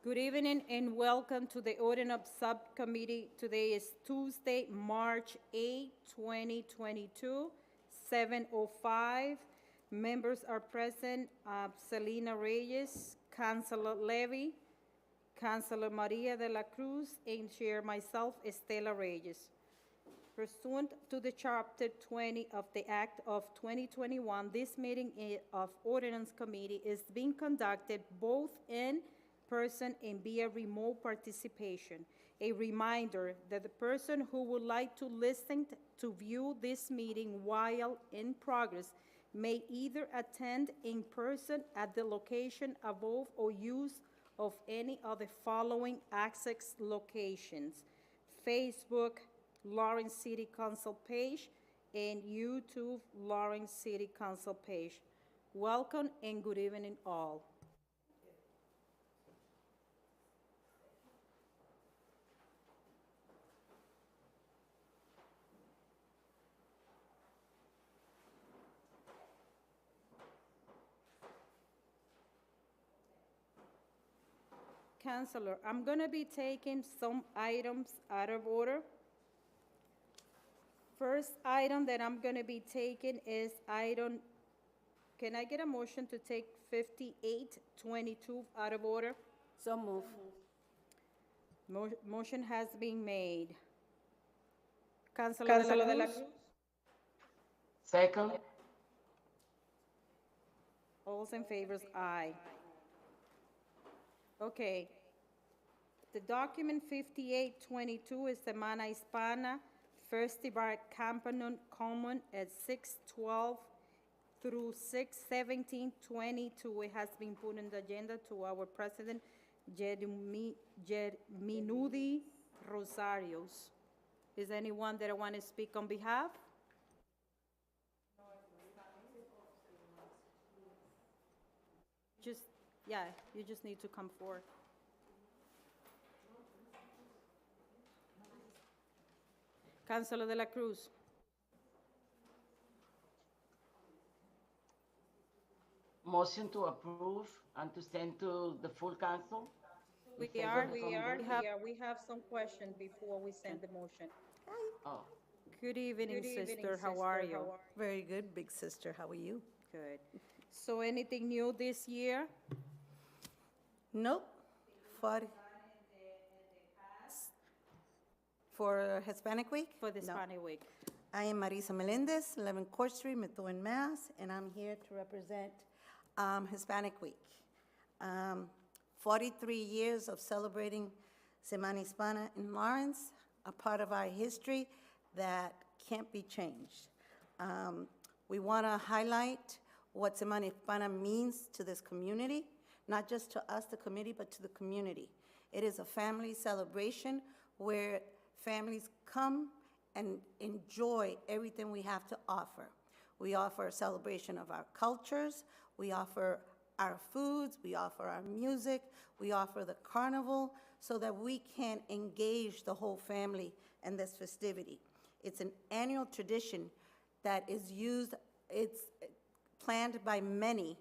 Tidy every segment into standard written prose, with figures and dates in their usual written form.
Good evening and welcome to the Ordinance Subcommittee. Today is Tuesday, March 8, 2022, 7:05. Members are present, Selena Reyes, Councilor Levy, Councilor Maria de la Cruz, and Chair myself, Estela Reyes. Pursuant to the Chapter 20 of the Act of 2021, this meeting of Ordinance Committee is being conducted both in person and via remote participation. A reminder that the person who would like to listen to view this meeting while in progress may either attend in person at the location above or use of any of the following access locations: Facebook, Lawrence City Council page, and YouTube, Lawrence City Council page. Welcome and good evening all. Counselor, I'm going to be taking some items out of order. First item that I'm going to be taking is item, can I get a motion to take 5822 out of order? So move. Motion has been made. Councilor de la Cruz? Second. All in favor, aye. Okay. The document 5822 is Semana Hispana Festival Campeonato Common at 6/12 through 6/17/22. It has been put in the agenda to our President, Minudi Rosarios. Is anyone that want to speak on behalf? Yeah, you just need to come forward. Councilor de la Cruz. Motion to approve and to send to the full council? We have some questions before we send the motion. Oh, Good evening, sister. How are you? Very good, big sister. How are you? Good. So anything new this year? Nope. For Hispanic Week? For this No. Spanish week. I am Marisa Melendez, 11 Court Street, Methuen, Mass., and I'm here to represent Hispanic Week. 43 years of celebrating Semana Hispana in Lawrence, a part of our history that can't be changed. We want to highlight what Semana Hispana means to this community, not just to us, the committee, but to the community. It is a family celebration where families come and enjoy everything we have to offer. We offer a celebration of our cultures, we offer our foods, we offer our music, we offer the carnival so that we can engage the whole family in this festivity. It's an annual tradition that is used, it's planned by many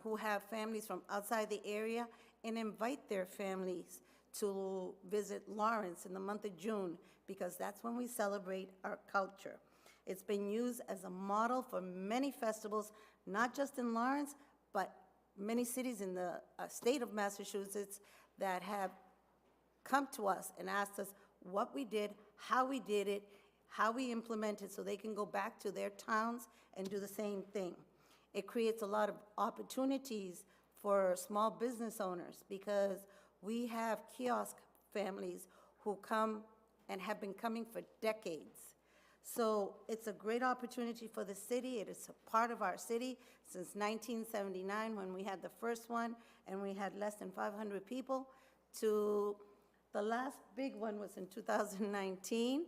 who have families from outside the area and invite their families to visit Lawrence in the month of June because that's when we celebrate our culture. It's been used as a model for many festivals, not just in Lawrence, but many cities in the state of Massachusetts that have come to us and asked us what we did, how we did it, how we implemented so they can go back to their towns and do the same thing. It creates a lot of opportunities for small business owners because we have kiosk families who come and have been coming for decades. So it's a great opportunity for the city. It is a part of our city since 1979 when we had the first one and we had less than 500 people to the last big one was in 2019.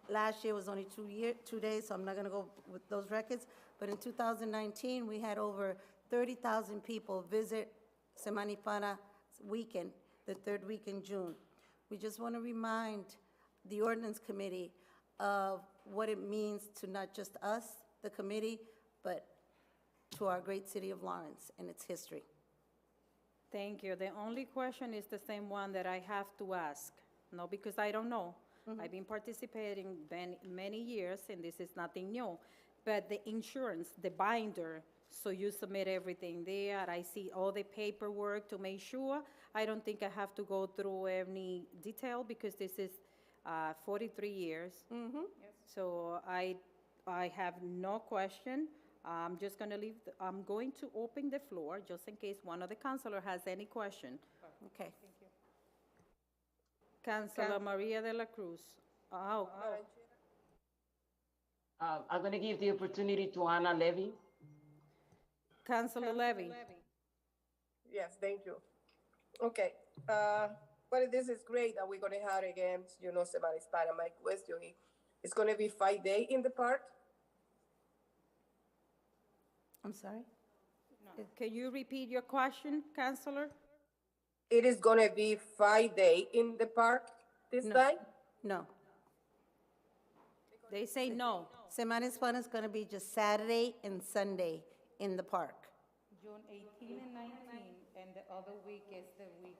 Last year was only 2 days, so I'm not going to go with those records. But in 2019, we had over 30,000 people visit Semana Hispana weekend, the third week in June. We just want to remind the Ordinance Committee of what it means to not just us, the committee, but to our great city of Lawrence and its history. Thank you. The only question is the same one that I have to ask. No, because I don't know. I've been participating many years, and this is nothing new. But the insurance, the binder, so you submit everything there. I see all the paperwork to make sure. I don't think I have to go through any detail because this is 43 years. So I have no question. I'm just going to I'm going to open the floor just in case one of the counselor has any question. Okay. Councilor Maria de la Cruz. Oh, I'm going to give the opportunity to Anna Levy. Councilor Levy. Yes, thank you. Okay, well, this is great that we're gonna have again, Semana Hispana. My question is, it's gonna be 5 days in the park? I'm sorry? Can you repeat your question, Councilor? It is gonna be 5 days in the park this time? No. They say no. Semana Hispana is going to be just Saturday and Sunday in the park. June 18 and 19, and the other week is the week.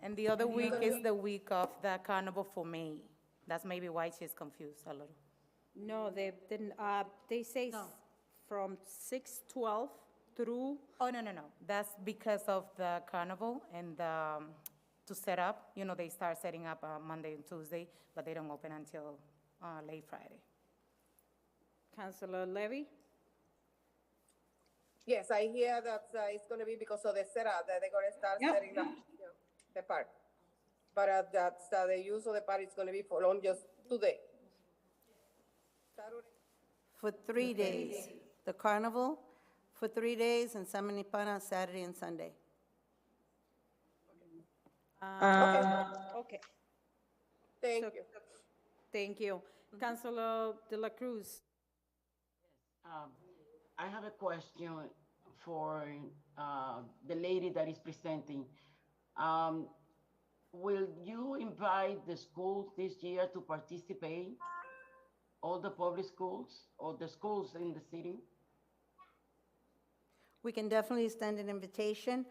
And the other week is the week of the carnival for May. That's maybe why she's confused a little. No, they say from 6/12 through, Oh, no. That's because of the carnival and to set up, they start setting up Monday and Tuesday, but they don't open until late Friday. Councilor Levy? Yes, I hear that it's gonna be because of the setup, that they're gonna start setting up the park. But the use of the park is gonna be for on just 2 days. Saturday. For 3 days. The carnival for 3 days and Semana Hispana Saturday and Sunday. Okay, Thank So- you. thank you. Councilor de la Cruz? I have a question for the lady that is presenting. Will you invite the schools this year to participate? All the public schools or the schools in the city? We can definitely extend an invitation.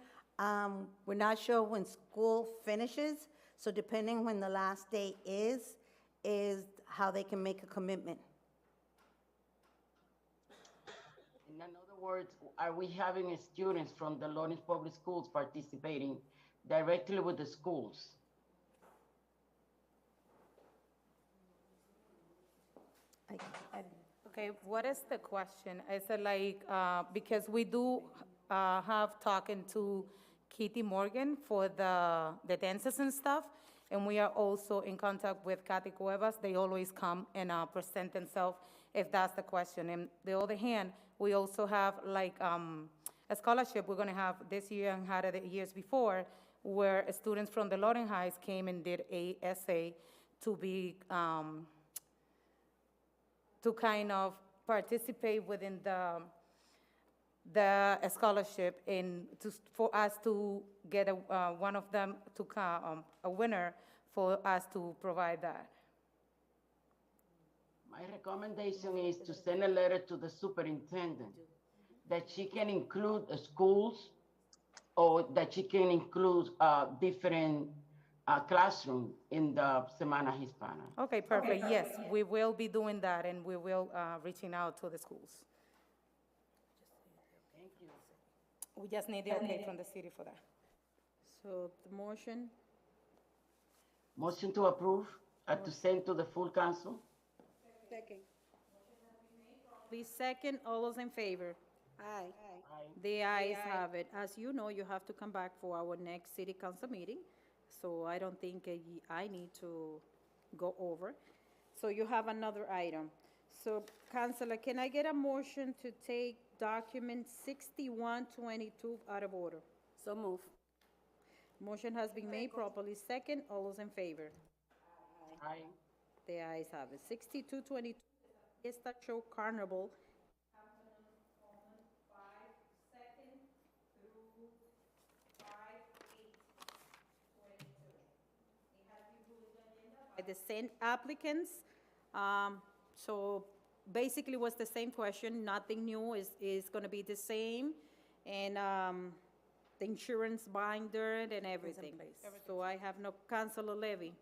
We're not sure when school finishes, so depending when the last day is how they can make a commitment. In other words, are we having students from the Lawrence Public Schools participating directly with the schools? Okay, what is the question? Is it like, because we do have talking to Kitty Morgan for the dances and stuff, and we are also in contact with Kathy Cuevas. They always come and present themselves if that's the question. And the other hand, we also have like a scholarship we're gonna have this year and had it the years before, where students from the Lawrence Heights came and did a essay to be, to kind of participate within the scholarship for us to get one of them to a winner for us to provide that. My recommendation is to send a letter to the superintendent that she can include schools or that she can include different classroom in the Semana Hispana. Okay, perfect. Yes, we will be doing that, and we will reaching out to the schools. Thank you. We just need the okay from the city for that. So the motion, Motion to approve, to send to the full council? please second. All those in favor? Aye. The ayes have it. As you know, you have to come back for our next city council meeting, so I don't think I need to go over. So you have another item. So, Councilor, can I get a motion to take document 6122 out of order? So move. Motion has been made properly second. All those in favor? Aye. The ayes have it. 6222, Fiesta Show Carnival. By the same applicants. So basically was the same question, nothing new, is going to be the same. and the insurance binder and everything. So I have no cancel or levy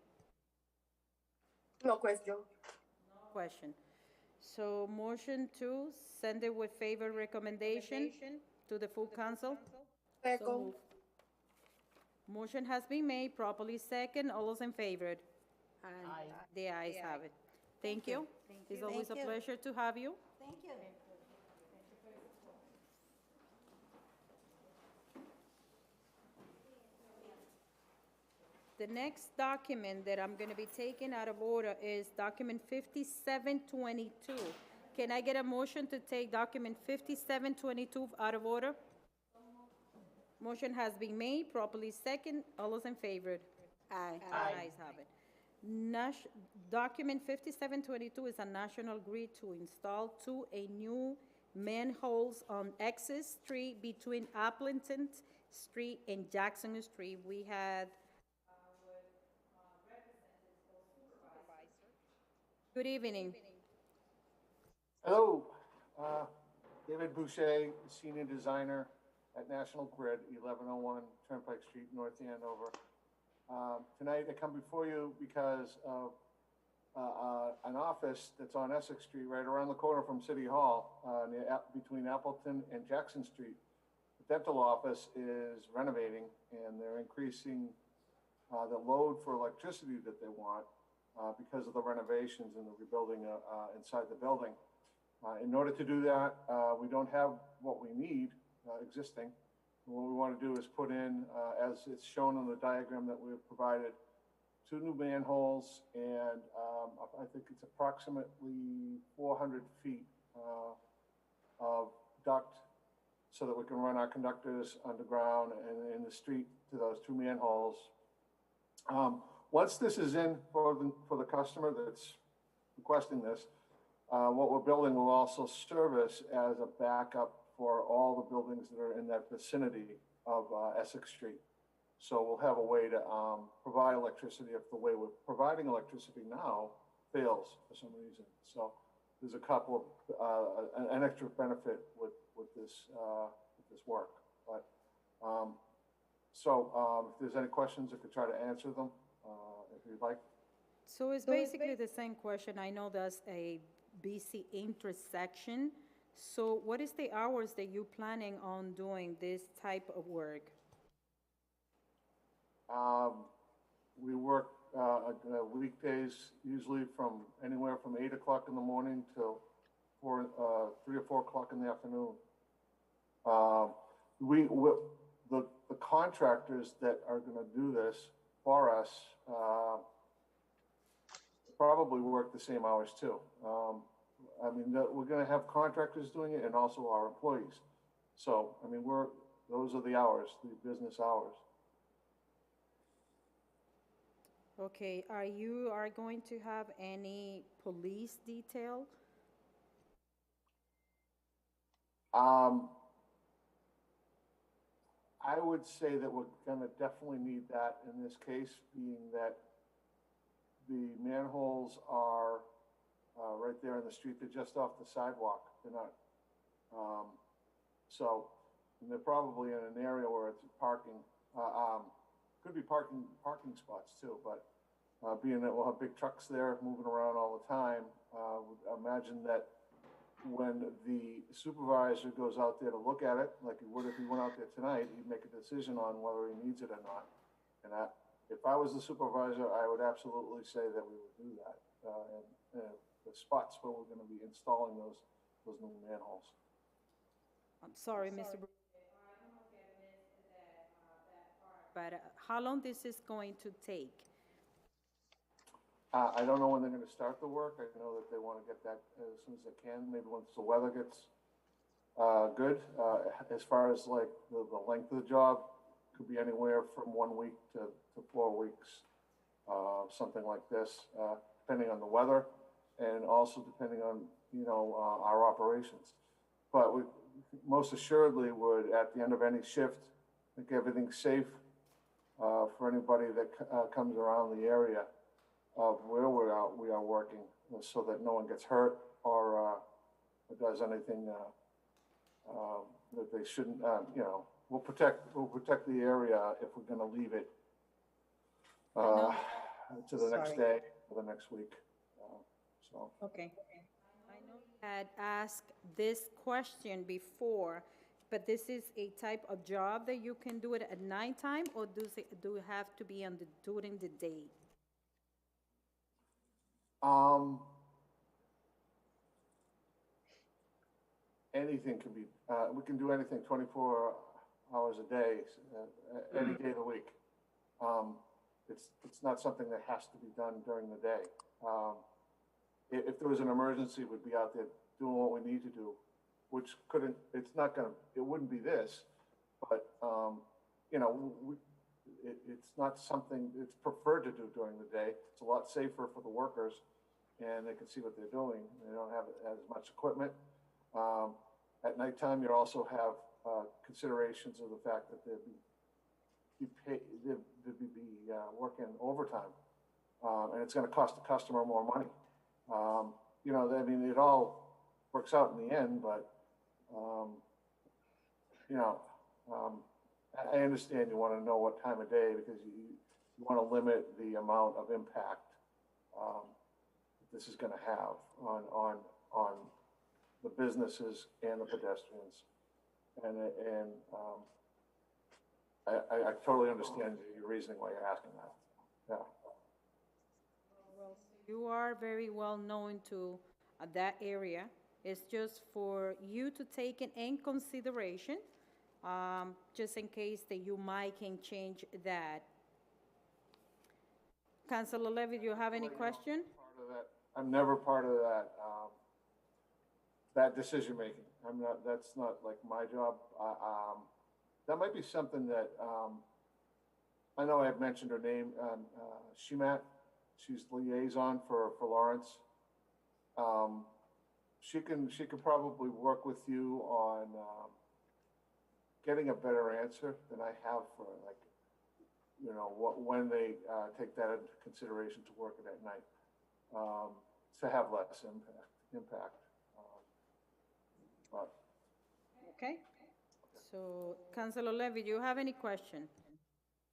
No question. question. So motion to send it with favor recommendation to the full council. Second. Motion has been made, properly second. All those in favor? Aye. The ayes have it. Thank you. It's always a Thank you. pleasure to have you. Thank you. The next document that I'm going to be taking out of order is document 5722. Can I get a motion to take document 5722 out of order? Motion has been made, properly second. All those in favor? Aye. Ayes have it. Document 5722 is a national grid to install a new manholes on Exes Street between Appleton Street and Jackson Street. We had good evening. Hello, David Boucher, Senior Designer at National Grid, 1101 Turnpike Street, North Andover. Tonight I come before you because of an office that's on Essex Street, right around the corner from City Hall, between Appleton and Jackson Street. The dental office is renovating and they're increasing the load for electricity that they want because of the renovations and the rebuilding inside the building. In order to do that, we don't have what we need existing. What we want to do is put in, as it's shown on the diagram that we've provided, 2 new manholes, and I think it's approximately 400 feet of duct so that we can run our conductors underground and in the street to those 2 manholes. Once this is in for the customer that's requesting this, what we're building will also service as a backup for all the buildings that are in that vicinity of Essex Street. So we'll have a way to provide electricity if the way we're providing electricity now fails for some reason. So there's a couple of, an extra benefit with this work. But if there's any questions, I could try to answer them if you'd like. So it's basically the same question. I know that's a busy intersection. So what is the hours that you're planning on doing this type of work? We work weekdays usually from anywhere from 8 o'clock in the morning till 3 or 4 o'clock in the afternoon. The contractors that are going to do this for us probably work the same hours too. I mean, we're going to have contractors doing it and also our employees. So, I mean, those are the hours, the business hours. Okay, are going to have any police detail? I would say that we're going to definitely need that in this case, being that the manholes are right there in the street. They're just off the sidewalk. They're not. And they're probably in an area where it's parking. Could be parking spots too, but being that we'll have big trucks there moving around all the time, would imagine that when the supervisor goes out there to look at it, like he would if he went out there tonight, he'd make a decision on whether he needs it or not. And if I was the supervisor, I would absolutely say that we would do that. And the spots where we're going to be installing those new manholes. I'm sorry, Mr. Bruce. But how long this is going to take? I don't know when they're going to start the work. I know that they want to get that as soon as they can, maybe once the weather gets good. As far as like the length of the job, could be anywhere from 1 week to 4 weeks, something like this, depending on the weather and also depending on, our operations. But we most assuredly would, at the end of any shift, make everything safe for anybody that comes around the area of where we are working, so that no one gets hurt or does anything that they shouldn't, you know, we'll protect the area if we're gonna leave it to the next Sorry. day or the next week. So, Okay. I know you had asked this question before, but this is a type of job that you can do it at nighttime, or do it have to be during the day? anything can be, we can do anything 24 hours a day, any day of the week. It's not something that has to be done during the day. If there was an emergency, we'd be out there doing what we need to do, which it wouldn't be this, but, you know, it's not something, it's preferred to do during the day. It's a lot safer for the workers, and they can see what they're doing. They don't have as much equipment. At nighttime, you also have considerations of the fact that they'd be working overtime, and it's going to cost the customer more money. You know, I mean, it all works out in the end, but you know, I understand you want to know what time of day, because you want to limit the amount of impact this is going to have on the businesses and the pedestrians. And I totally understand your reasoning why you're asking that. Yeah. You are very well known to that area. It's just for you to take it in consideration, just in case that you might can change that. Councilor Levy, do you have any question? I'm never part of that, that decision-making. That's not like my job. That might be something that, I know I've mentioned her name, Shemat. She's liaison for Lawrence. She could probably work with you on getting a better answer than I have for, like, you know, when they take that into consideration to work it at night, to have less impact. But Okay. So, Councilor Levy, do you have any question?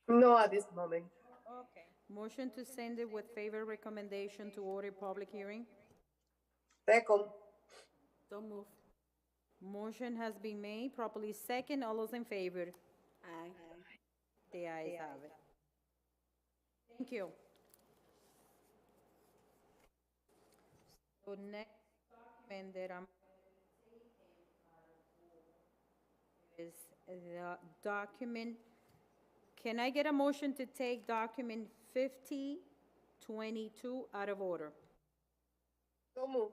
No, at this moment. Okay. Motion to send it with favor recommendation to order public hearing? Second. So move. Motion has been made, properly second. All those in favor? Aye. The ayes have it. Thank you. So next document that I'm is the document, can I get a motion to take document 5022 out of order? So move.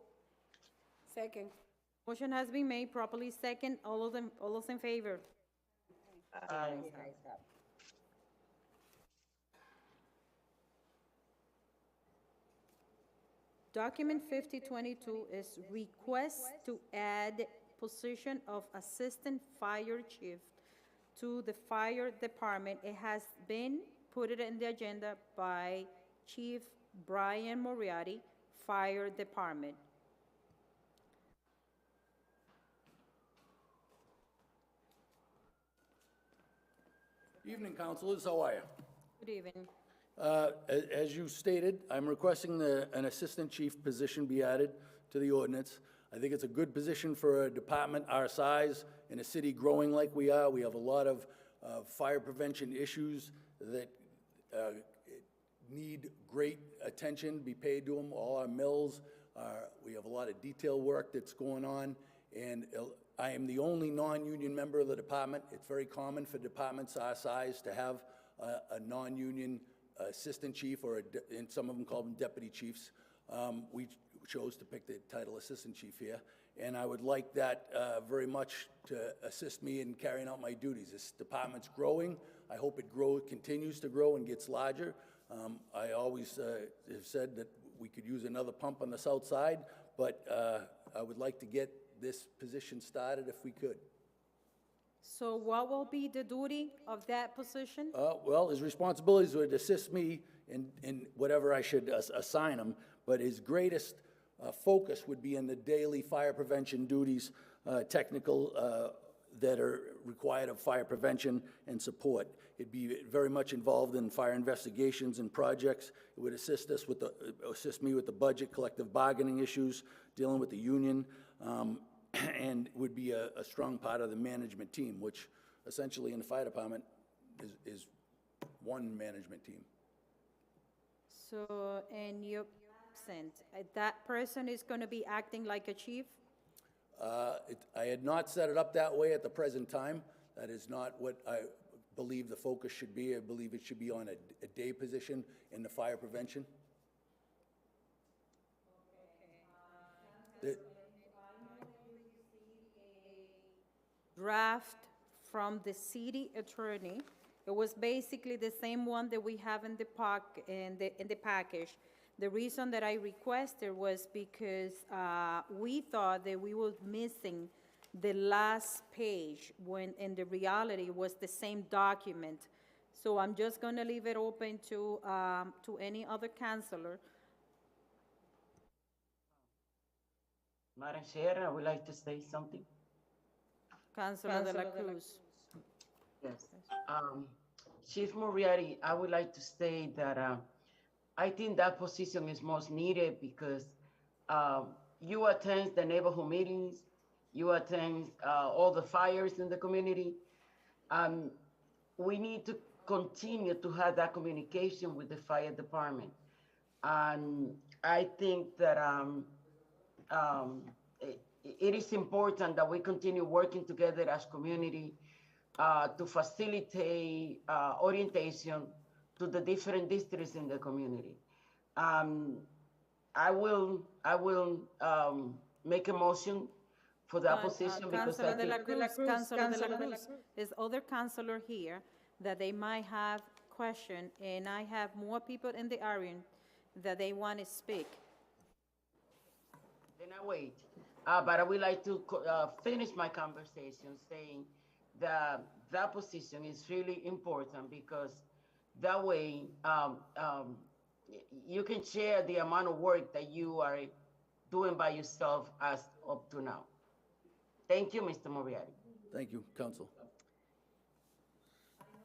Second. Motion has been made, properly second. All those in favor? Aye. Document 5022 is request to add position of Assistant Fire Chief to the Fire Department. It has been put in the agenda by Chief Brian Moriarty, Fire Department. Evening, councilors. How are you? Good evening. As you stated, I'm requesting an assistant chief position be added to the ordinance. I think it's a good position for a department our size in a city growing like we are. We have a lot of fire prevention issues that need great attention be paid to them. All our mills, we have a lot of detail work that's going on, and I am the only non-union member of the department. It's very common for departments our size to have a non-union assistant chief, and some of them call them deputy chiefs. We chose to pick the title assistant chief here, and I would like that very much to assist me in carrying out my duties. This department's growing. I hope it continues to grow and gets larger. I always have said that we could use another pump on the south side, but I would like to get this position started if we could. So what will be the duty of that position? Well, his responsibilities would assist me in whatever I should assign him, but his greatest focus would be in the daily fire prevention duties, technical that are required of fire prevention and support. It'd be very much involved in fire investigations and projects. It would assist me with the budget, collective bargaining issues, dealing with the union, and would be a strong part of the management team, which essentially in the fire department is one management team. So, and you're absent, that person is going to be acting like a chief? I had not set it up that way at the present time. That is not what I believe the focus should be. I believe it should be on a day position in the fire prevention. Draft from the city attorney. It was basically the same one that we have in the package. The reason that I requested was because we thought that we were missing the last page when in the reality it was the same document. So I'm just going to leave it open to any other councilor. Madam Chair, I would like to say something. Councilor de la Cruz. Yes. Chief Moriarty, I would like to say that I think that position is most needed because you attend the neighborhood meetings, you attend all the fires in the community. We need to continue to have that communication with the fire department. And I think that it is important that we continue working together as community to facilitate orientation to the different districts in the community. I will make a motion for that position because I Councilor de la think Cruz, Councilor de la Cruz, there's other councilor here that they might have question, and I have more people in the area that they want to speak. then I wait. But I would like to finish my conversation saying that that position is really important because that way you can share the amount of work that you are doing by yourself as up to now. Thank you, Mr. Moriarty. Thank you, Council.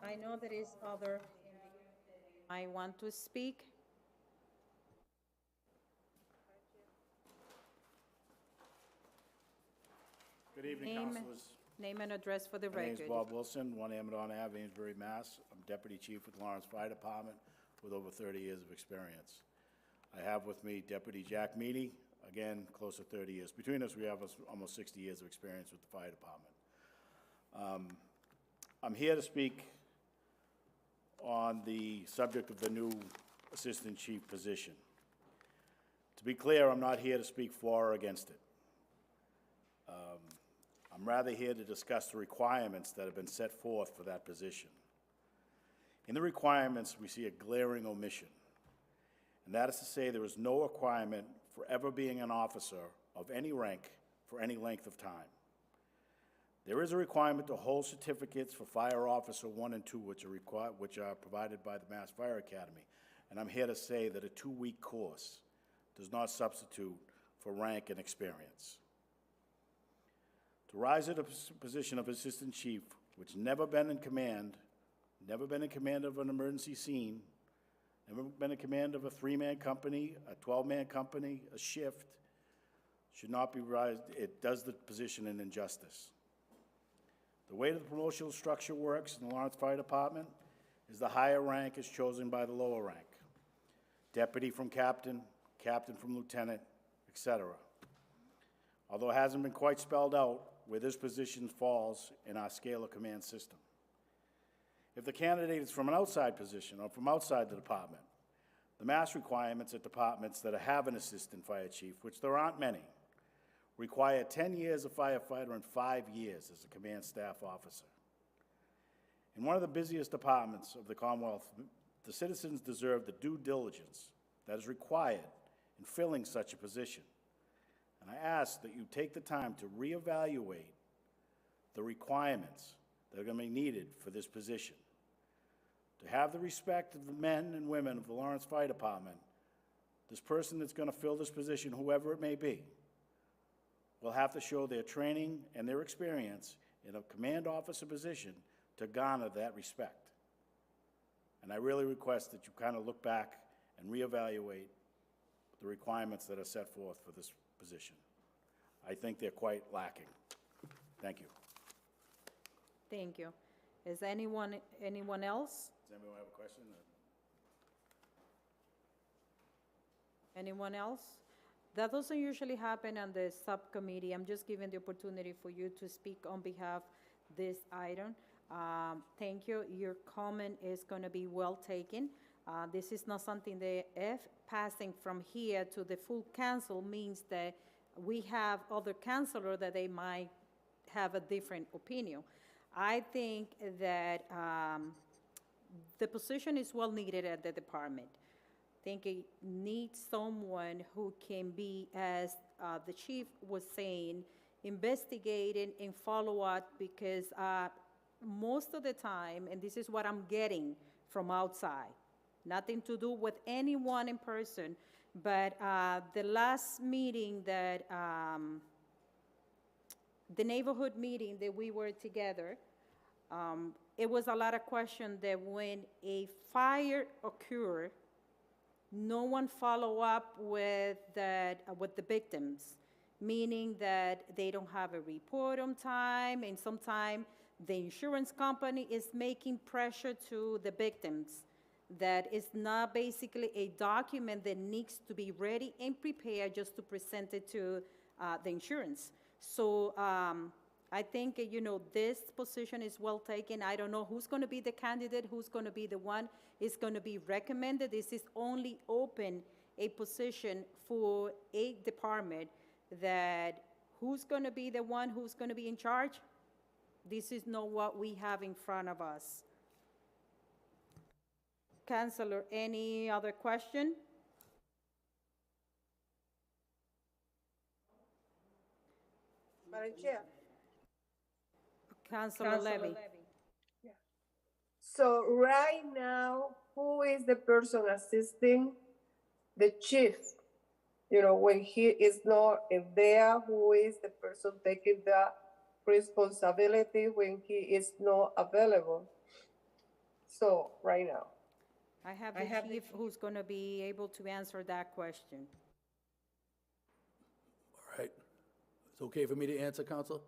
I know there is other, I want to speak. Good evening, Name- councilors. Name and address for the My name is record. Bob Wilson, 1 Amadon Ave, Amesbury, Mass. I'm Deputy Chief with Lawrence Fire Department with over 30 years of experience. I have with me Deputy Jack Meany, again, close to 30 years. Between us, we have almost 60 years of experience with the fire department. I'm here to speak on the subject of the new Assistant Chief position. To be clear, I'm not here to speak for or against it. I'm rather here to discuss the requirements that have been set forth for that position. In the requirements, we see a glaring omission, and that is to say there is no requirement for ever being an officer of any rank for any length of time. There is a requirement to hold certificates for Fire Officer 1 and 2, which are provided by the Mass Fire Academy, and I'm here to say that a 2-week course does not substitute for rank and experience. To rise to the position of Assistant Chief, which never been in command of an emergency scene, never been in command of a 3-man company, a 12-man company, a shift, should not be raised. It does the position an injustice. The way the promotional structure works in the Lawrence Fire Department is the higher rank is chosen by the lower rank. Deputy from captain, captain from lieutenant, etc. Although it hasn't been quite spelled out where this position falls in our scale of command system. If the candidate is from an outside position or from outside the department, the mass requirements at departments that have an assistant fire chief, which there aren't many, require 10 years of firefighter and 5 years as a command staff officer. In one of the busiest departments of the Commonwealth, the citizens deserve the due diligence that is required in filling such a position. And I ask that you take the time to reevaluate the requirements that are going to be needed for this position. To have the respect of the men and women of the Lawrence Fire Department, this person that's going to fill this position, whoever it may be, will have to show their training and their experience in a command officer position to garner that respect. And I really request that you kind of look back and reevaluate the requirements that are set forth for this position. I think they're quite lacking. Thank you. Thank you. Is anyone else? Does anybody have a question? Anyone else? That doesn't usually happen on the subcommittee. I'm just giving the opportunity for you to speak on behalf of this item. Thank you. Your comment is going to be well taken. This is not something that if passing from here to the full council means that we have other councilors that they might have a different opinion. I think that the position is well needed at the department. I think it needs someone who can be, as the chief was saying, investigating and follow up, because most of the time, and this is what I'm getting from outside, nothing to do with anyone in person, but the last meeting that, the neighborhood meeting that we were together, it was a lot of questions that when a fire occurred, no one follow up with the victims, meaning that they don't have a report on time, and sometimes the insurance company is making pressure to the victims. That is not basically a document that needs to be ready and prepared just to present it to the insurance. So I think, this position is well taken. I don't know who's going to be the candidate, who's going to be the one is going to be recommended. This is only open a position for a department that who's going to be the one who's going to be in charge. This is not what we have in front of us. Councilor, any other question? Madam Chair. Councilor Levy. So right now, who is the person assisting the chief? When he is not in there, who is the person taking the responsibility when he is not available? So right now. I have the chief who's going to be able to answer that question. All right. It's okay for me to answer, Counsel?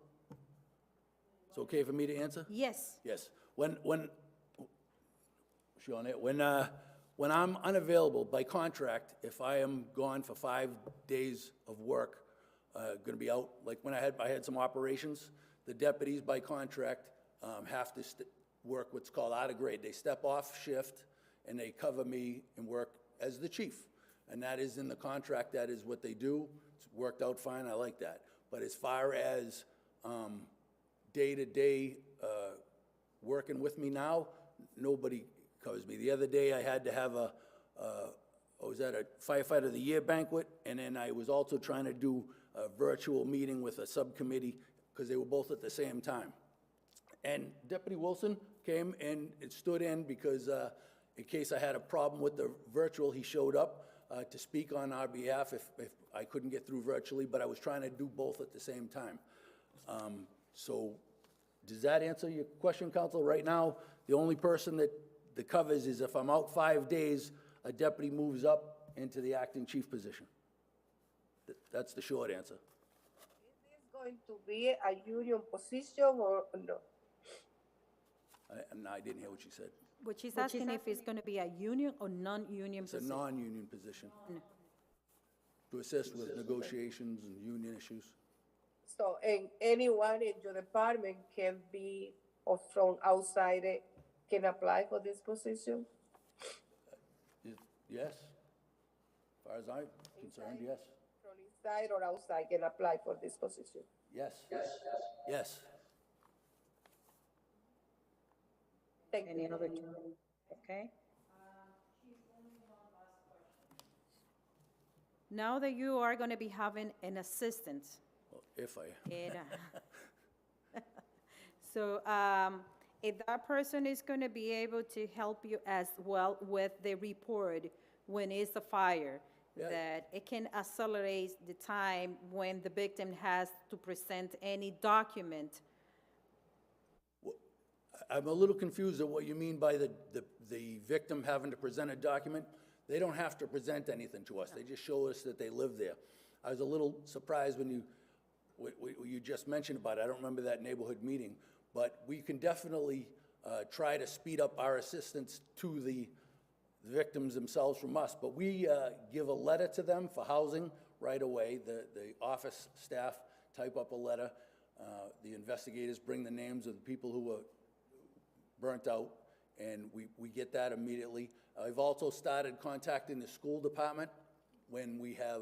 It's okay for me to answer? Yes. Yes. When I'm unavailable by contract, if I am gone for 5 days of work, going to be out, like when I had some operations, the deputies by contract have to work what's called out of grade. They step off shift and they cover me and work as the chief. And that is in the contract, that is what they do. It's worked out fine, I like that. But as far as day-to-day working with me now, nobody covers me. The other day, I had to have I was at a Firefighter of the Year banquet, and then I was also trying to do a virtual meeting with a subcommittee, because they were both at the same time. And Deputy Wilson came and stood in because in case I had a problem with the virtual, he showed up to speak on our behalf if I couldn't get through virtually, but I was trying to do both at the same time. So does that answer your question, Counsel? Right now, the only person that covers is if I'm out 5 days, a deputy moves up into the acting chief position. That's the short answer. Is this going to be a union position or no? I didn't hear what you said. What she's asking if it's going to be a union or non-union It's a position. non-union position to assist with negotiations and union issues. So, and anyone in your department can be, or from outside it, can apply for this position? Yes. As far as I'm concerned, yes. From inside or outside can apply for this position? Yes. Yes. Thank you. Any other? Okay. Now that you are going to be having an assistant, Well, if I, and, so if that person is going to be able to help you as well with the report when it's a fire, Yeah. that it can accelerate the time when the victim has to present any document I'm a little confused at what you mean by the victim having to present a document. They don't have to present anything to us. They just show us that they live there. I was a little surprised when you just mentioned about it. I don't remember that neighborhood meeting, but we can definitely try to speed up our assistance to the victims themselves from us. But we give a letter to them for housing right away. The office staff type up a letter. The investigators bring the names of the people who were burnt out, and we get that immediately. I've also started contacting the school department when we have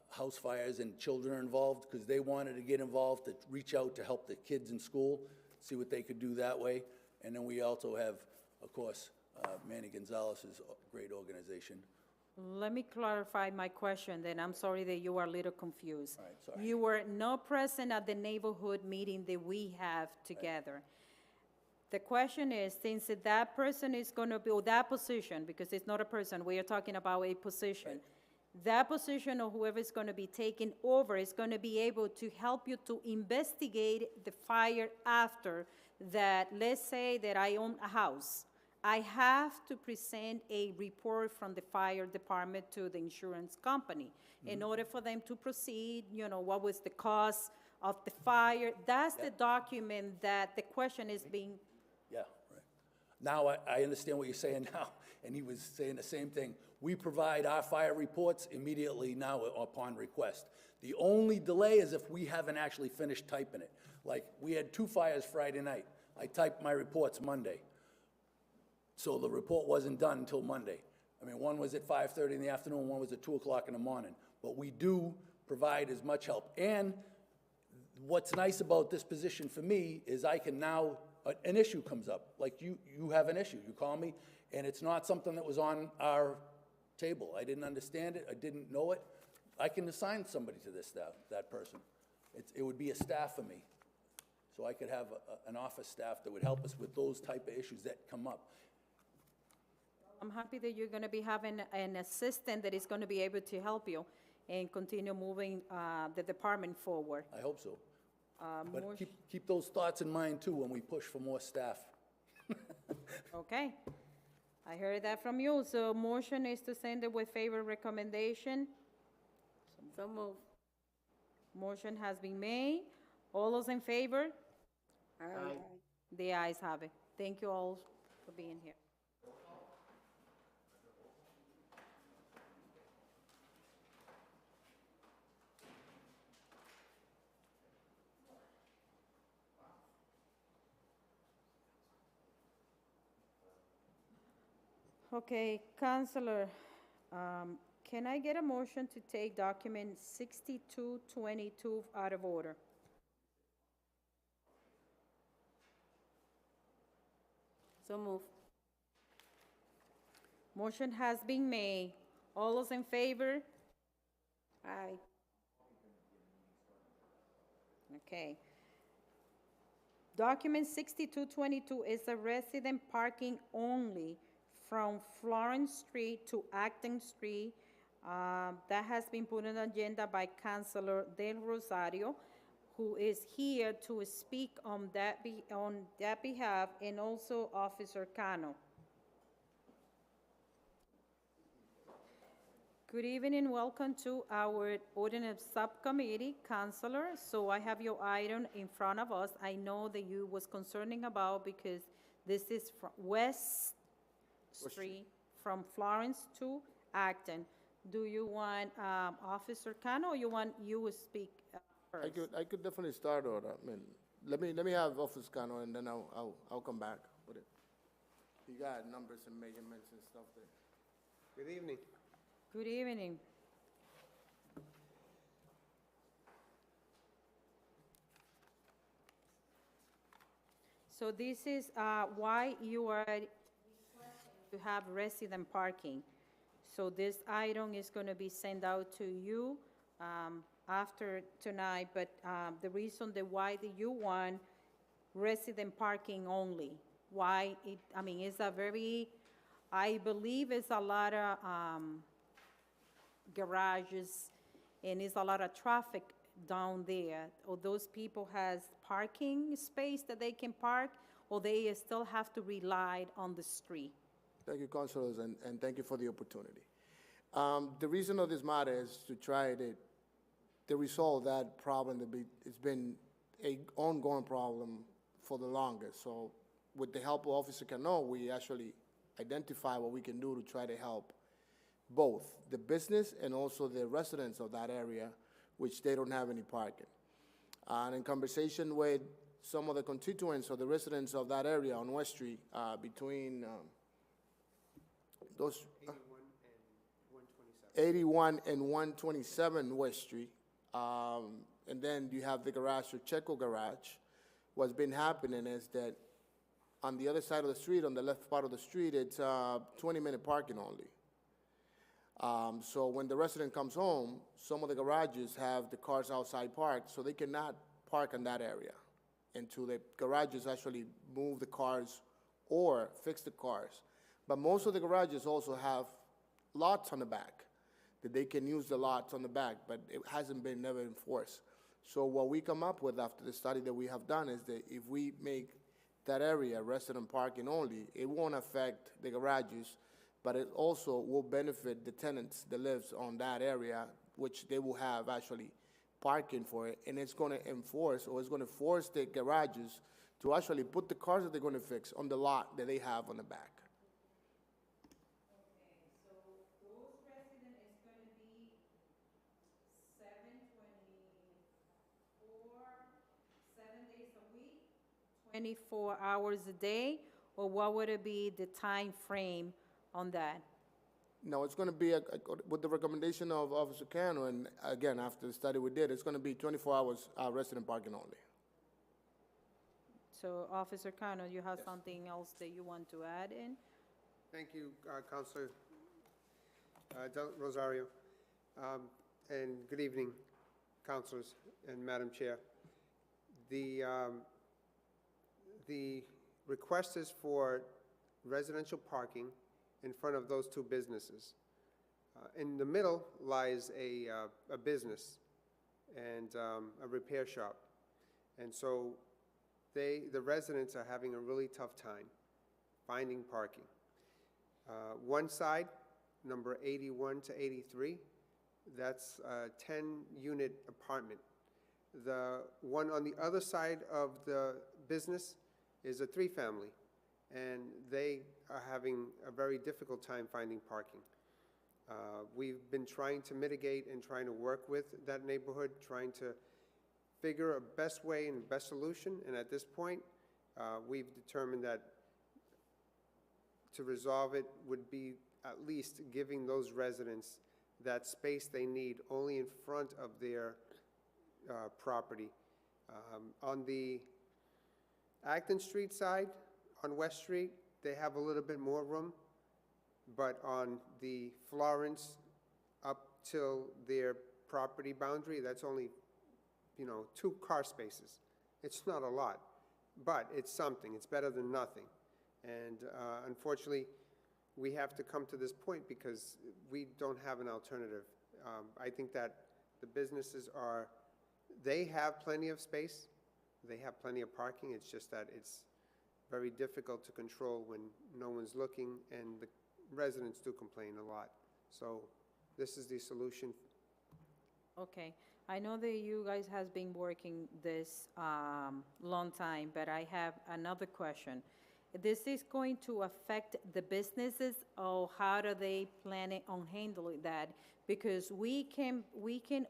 house fires and children are involved, because they wanted to get involved to reach out to help the kids in school, see what they could do that way. And then we also have, of course, Manny Gonzalez's great organization. Let me clarify my question, then. I'm sorry that you are a little confused. All right, sorry. You were not present at the neighborhood meeting that we have together. The question is, since that person is going to be, or that position, because it's not a person, we are talking about a position. That position or whoever is going to be taking over is going to be able to help you to investigate the fire after that. Let's say that I own a house. I have to present a report from the fire department to the insurance company in order for them to proceed, what was the cause of the fire. That's the document that the question is being. Yeah, right. Now I understand what you're saying now, and he was saying the same thing. We provide our fire reports immediately now upon request. The only delay is if we haven't actually finished typing it. Like, we had 2 fires Friday night. I typed my reports Monday. So the report wasn't done until Monday. I mean, one was at 5:30 in the afternoon, one was at 2 o'clock in the morning. But we do provide as much help. And what's nice about this position for me is I can now, an issue comes up. Like you have an issue, you call me, and it's not something that was on our table. I didn't understand it, I didn't know it. I can assign somebody to this staff, that person. It would be a staff for me. So I could have an office staff that would help us with those type of issues that come up. I'm happy that you're going to be having an assistant that is going to be able to help you and continue moving the department forward. I hope so. But keep those thoughts in mind too when we push for more staff. Okay. I heard that from you. So motion is to send it with favor recommendation. So move. Motion has been made. All those in favor? Aye. The ayes have it. Thank you all for being here. Okay, Counselor, can I get a motion to take document 6222 out of order? So move. Motion has been made. All those in favor? Aye. Okay. Document 6222 is a resident parking only from Florence Street to Acton Street. That has been put on the agenda by Councilor Del Rosario, who is here to speak on that behalf, and also Officer Cano. Good evening, welcome to our Ordinance Subcommittee, Councilor. So I have your item in front of us. I know that you was concerning about because this is from West Street, from Florence to Acton. Do you want Officer Cano, or you want you to speak first? I could definitely start, or let me have Officer Cano, and then I'll come back with it. You got numbers and measurements and stuff there. Good evening. Good evening. So this is why you are to have resident parking. So this item is going to be sent out to you after tonight, but the reason that why do you want resident parking only? Why it, I mean, it's a very, I believe it's a lot of garages and it's a lot of traffic down there. Or those people has parking space that they can park, or they still have to rely on the street? Thank you, councilors, and thank you for the opportunity. The reason of this matter is to try to resolve that problem. It's been an ongoing problem for the longest. So with the help of Officer Cano, we actually identify what we can do to try to help both the business and also the residents of that area, which they don't have any parking. And in conversation with some of the constituents or the residents of that area on West Street, between those 81 and 127 West Street, and then you have the garage, or Checo Garage. What's been happening is that on the other side of the street, on the left part of the street, it's 20-minute parking only. So when the resident comes home, some of the garages have the cars outside parked, so they cannot park in that area until the garages actually move the cars or fix the cars. But most of the garages also have lots on the back, that they can use the lots on the back, but it hasn't been never enforced. So what we come up with after the study that we have done is that if we make that area resident parking only, it won't affect the garages, but it also will benefit the tenants that lives on that area, which they will have actually parking for it, and it's going to enforce, or it's going to force the garages to actually put the cars that they're going to fix on the lot that they have on the back. So those residents is going to be 24 hours a day, or what would it be the time frame on that? No, it's going to be, with the recommendation of Officer Cano, and again, after the study we did, it's going to be 24 hours resident parking only. So Officer Cano, you have something else that you want to add in? Thank you, Councilor Del Rosario. And good evening, councilors and Madam Chair. The request is for residential parking in front of those two businesses. In the middle lies a business and a repair shop. And so the residents are having a really tough time finding parking. One side, number 81 to 83, that's a 10-unit apartment. The one on the other side of the business is a 3-family, and they are having a very difficult time finding parking. We've been trying to mitigate and trying to work with that neighborhood, trying to figure a best way and best solution, and at this point, we've determined that to resolve it would be at least giving those residents that space they need only in front of their property. On the Acton Street side, on West Street, they have a little bit more room, but on the Florence up till their property boundary, that's only, 2 car spaces. It's not a lot, but it's something. It's better than nothing. And unfortunately, we have to come to this point because we don't have an alternative. I think that the businesses they have plenty of space. They have plenty of parking. It's just that it's very difficult to control when no one's looking, and the residents do complain a lot. So this is the solution. Okay, I know that you guys has been working this long time, but I have another question. This is going to affect the businesses, or how do they plan it on handling that? Because we can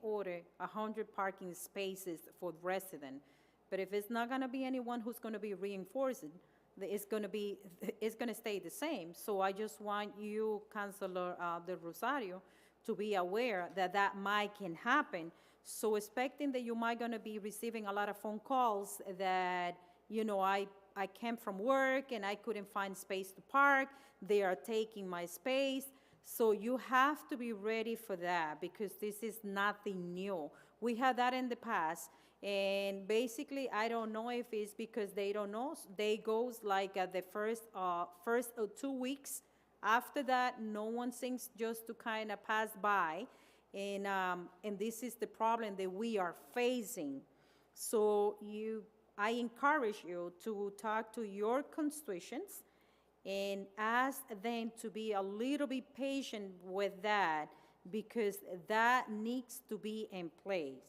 order 100 parking spaces for residents, but if it's not gonna be anyone who's gonna be reinforcing, it's gonna stay the same. So I just want you, Councilor Del Rosario, to be aware that that can happen. So expecting that you might gonna be receiving a lot of phone calls that, I came from work and I couldn't find space to park, they are taking my space. So you have to be ready for that, because this is nothing new. We had that in the past, and basically, I don't know if it's because they don't know. They goes like the first 2 weeks. After that, no one seems just to kind of pass by, and this is the problem that we are facing. So I encourage you to talk to your constituents and ask them to be a little bit patient with that because that needs to be in place,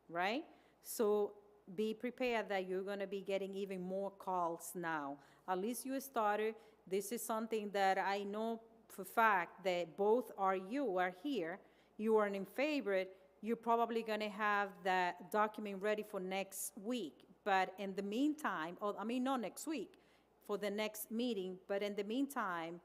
right? So be prepared that you're going to be getting even more calls now. At least you started. This is something that I know for fact that both you are here. You are in favor. You're probably going to have that document ready for next week. But in the meantime, not next week, for the next meeting, but in the meantime,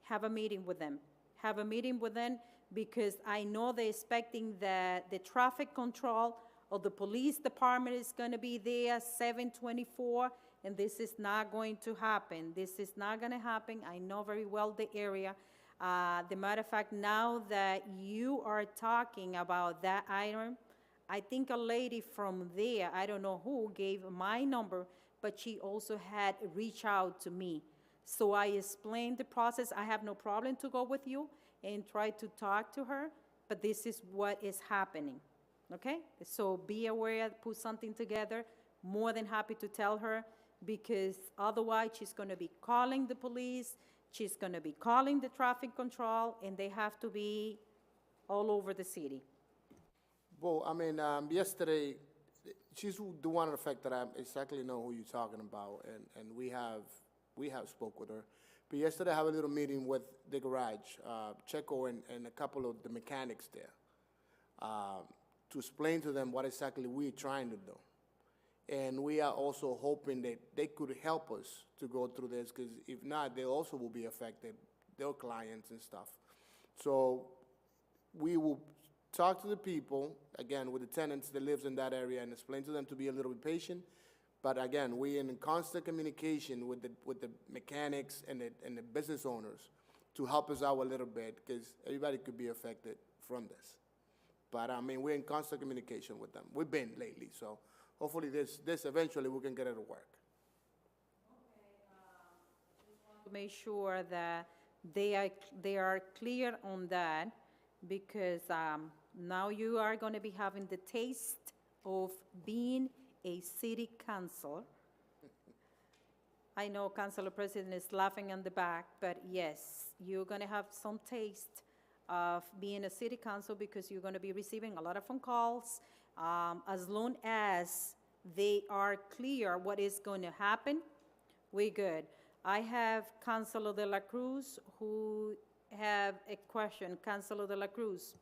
have a meeting with them. Have a meeting with them because I know they're expecting that the traffic control of the police department is going to be there 7/24, and this is not going to happen. This is not going to happen. I know very well the area. The matter of fact, now that you are talking about that item, I think a lady from there, I don't know who, gave my number, but she also had reached out to me. So I explained the process. I have no problem to go with you and try to talk to her, but this is what is happening, okay? So be aware, put something together. More than happy to tell her because otherwise she's going to be calling the police, she's going to be calling the traffic control, and they have to be all over the city. Well, I mean, yesterday, she's the one effect that I exactly know who you're talking about, and we have spoke with her. But yesterday, I have a little meeting with the garage, Checo and a couple of the mechanics there, to explain to them what exactly we're trying to do. And we are also hoping that they could help us to go through this, because if not, they also will be affected, their clients and stuff. So we will talk to the people, again, with the tenants that lives in that area and explain to them to be a little bit patient. But again, we're in constant communication with the mechanics and the business owners to help us out a little bit because everybody could be affected from this. But I mean, we're in constant communication with them. We've been lately, so hopefully this eventually we can get it to work. To make sure that they are clear on that because now you are going to be having the taste of being a city council. I know Councilor President is laughing in the back, but yes, you're going to have some taste of being a city council because you're going to be receiving a lot of phone calls. As long as they are clear what is going to happen, we're good. I have Councilor De La Cruz who have a question. Councilor De La Cruz.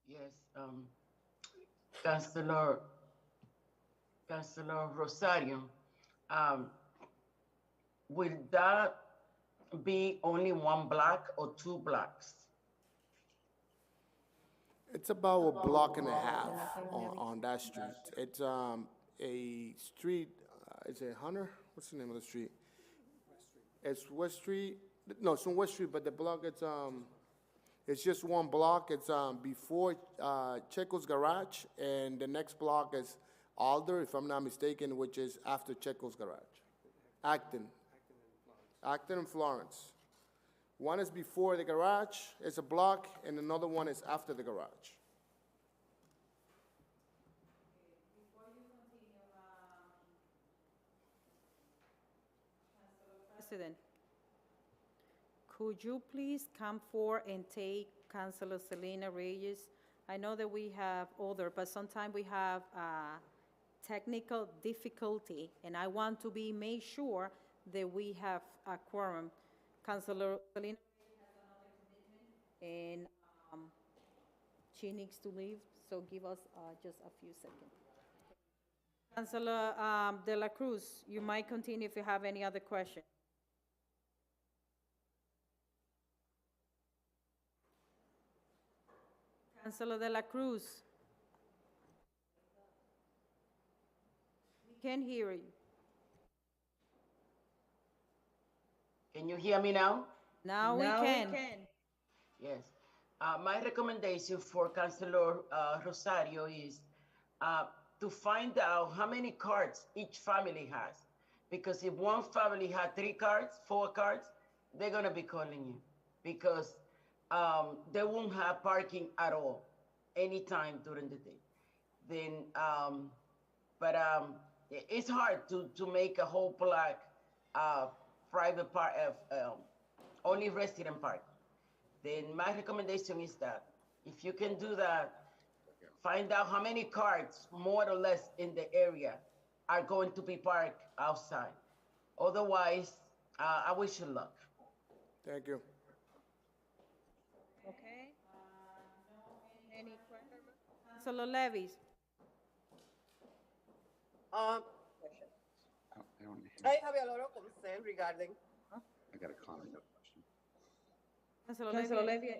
Yes, Councilor Rosario, will that be only one block or two blocks? It's about a block and a half on that street. It's a street, is it Hunter? What's the name of the street? It's West Street. No, it's on West Street, but the block, it's just one block. It's before Checo's Garage, and the next block is Alder, if I'm not mistaken, which is after Checo's Garage. Acton and Florence. One is before the garage, it's a block, and another one is after the garage. Before you continue, Councilor President, could you please come forward and take Councilor Selena Reyes? I know that we have other, but sometimes we have technical difficulty, and I want to be made sure that we have a quorum. Councilor Selena has another commitment, and she needs to leave, so give us just a few seconds. Councilor De La Cruz, you might continue if you have any other question. Councilor De La Cruz. We can hear you. Can you hear me now? Now we can. Yes. My recommendation for Councilor Rosario is to find out how many cards each family has. Because if one family had 3 cards, 4 cards, they're going to be calling you because they won't have parking at all anytime during the day. then, it's hard to make a whole block, private park, only resident park. Then my recommendation is that if you can do that, find out how many cars, more or less, in the area are going to be parked outside. Otherwise, I wish you luck. Thank you. Okay. Any questions? Councilor Levis? Um, I have a lot of concern regarding, I got a comment, no question. Councilor Levy?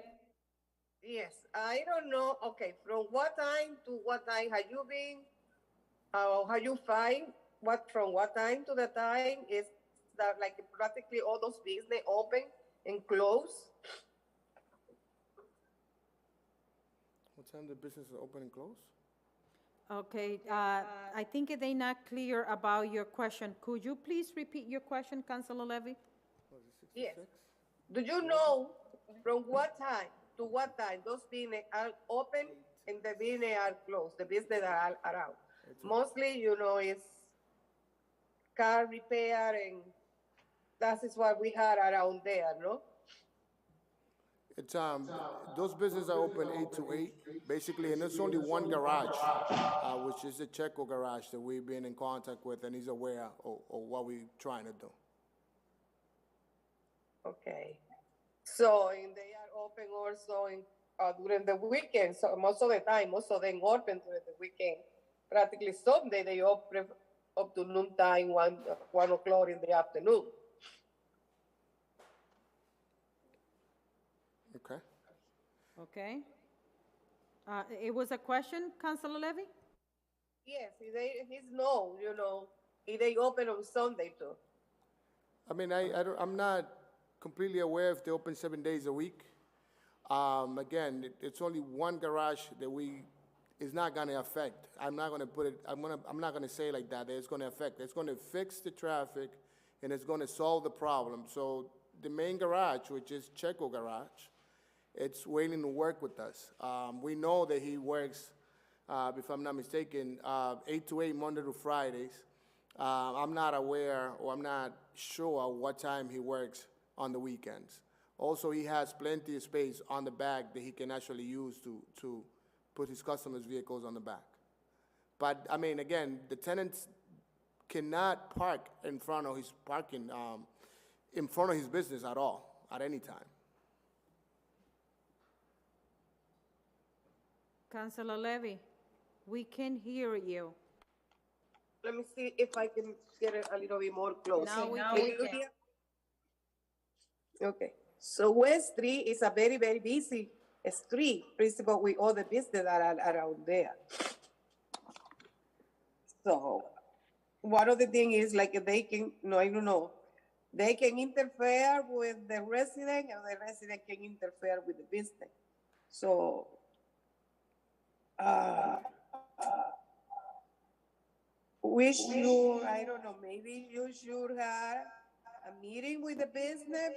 yes, I don't know, okay, from what time to what time have you been, have you find from what time to the time is that like practically all those business open and close? What time the business is open and close? Okay, I think they're not clear about your question. Could you please repeat your question, Councilor Levy? What is it, 6 to Yes. 6? Do you know from what time to what time those business are open and the business are closed, the business are out? Mostly, it's car repair and that is what we had around there, no? It's, those businesses are open 8 to 8, basically, and there's only one garage, which is the Checo garage that we've been in contact with, and he's aware of what we're trying to do. Okay. So, and they are open also during the weekend, so most of the time, most of them open during the weekend. Practically Sunday, they open up to noon time, 1 o'clock in the afternoon. Okay? Okay. It was a question, Councilor Levy? Yes, he's no, if they open on Sunday too. I mean, I'm not completely aware if they open 7 days a week. Again, it's only one garage that is not gonna affect. I'm not gonna say like that it's gonna affect. It's gonna fix the traffic and it's gonna solve the problem. So the main garage, which is Checo Garage, it's willing to work with us. We know that he works, if I'm not mistaken, 8 to 8 Monday to Fridays. I'm not aware or I'm not sure what time he works on the weekends. Also, he has plenty of space on the back that he can actually use to put his customers' vehicles on the back. But, I mean, again, the tenants cannot park in front of his parking, in front of his business at all, at any time. Councilor Levy, we can hear you. Let me see if I can get it a little bit more close. Now we Can can. you hear? Okay, so West Street is a very, very busy street, principal with all the business that are around there. So one of the things is like they can, I don't know, they can interfere with the resident and the resident can interfere with the business. So, we should, I don't know, maybe you should have a meeting with the business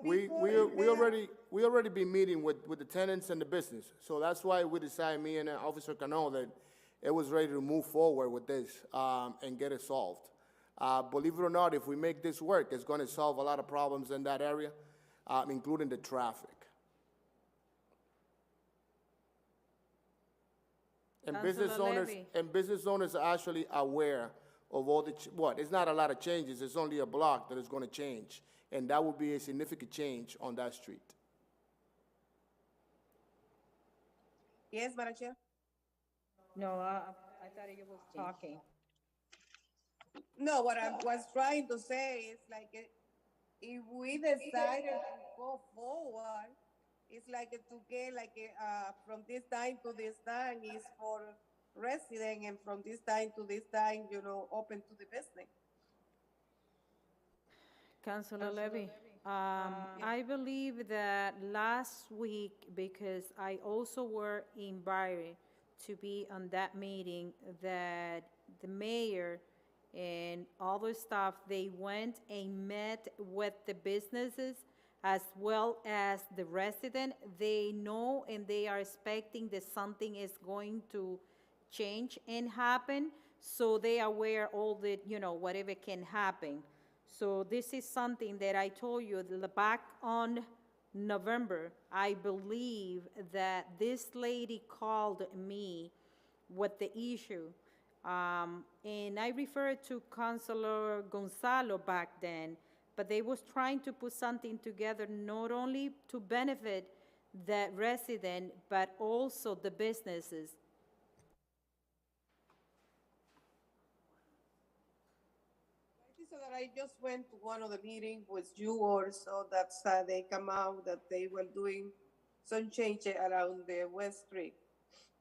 people. We already been meeting with the tenants and the business. So that's why we decided, me and Officer Cano, that it was ready to move forward with this and get it solved. Believe it or not, if we make this work, it's going to solve a lot of problems in that area, including the traffic. And business owners are actually aware of all the, it's not a lot of changes, it's only a block that is going to change. And that would be a significant change on that street. Yes, Madam Chair? No, I thought you was talking. No, what I was trying to say is like, if we decided to go forward, it's like to get like from this time to this time is for resident, and from this time to this time, open to the business. Councilor Levy, I believe that last week, because I also were invited to be on that meeting, that the mayor and other staff, they went and met with the businesses as well as the resident. They know and they are expecting that something is going to change and happen, so they are aware all the, whatever can happen. So this is something that I told you back on November. I believe that this lady called me with the issue. And I referred to Councilor Gonzalo back then, but they was trying to put something together not only to benefit the resident, but also the businesses. So that I just went to one of the meetings with you also, that's, they come out that they were doing some change around the West Street.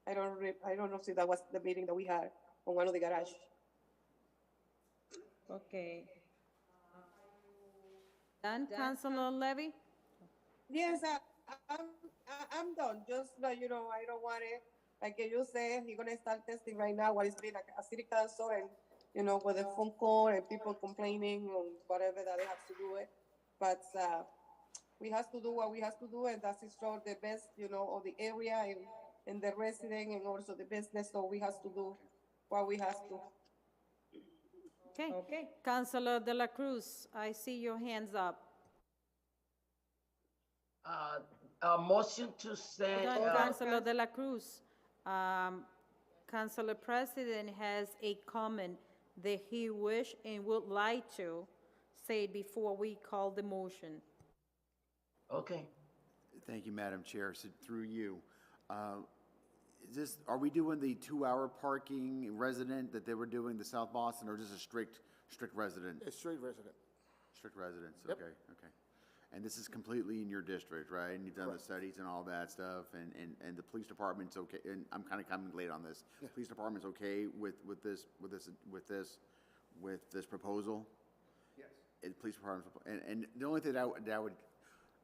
I don't know if that was the meeting that we had on one of the garage. Okay. Done, Councilor Levy? Yes, I'm done. Just, I don't want it. Like you said, you're gonna start testing right now what is being like a city council and, with a phone call and people complaining on whatever that they have to do it. But, we have to do what we have to do, and that's for the best, of the area and the resident and also the business. So we have to do what we have to. Okay. Councilor De La Cruz, I see your hands up. A motion to send. Councilor De La Cruz, Councilor President has a comment that he wish and would like to say before we call the motion. Okay. Thank you, Madam Chair. So through you, are we doing the 2-hour parking resident that they were doing the South Boston, or just a strict resident? A straight resident. Strict residents, Yep. okay. And this is completely in your district, right? And you've done the studies and all that stuff, and the police department's okay, and I'm kind of coming late on this. Yeah. Police department's okay with this proposal? Yes. And police department, and the only thing that I would,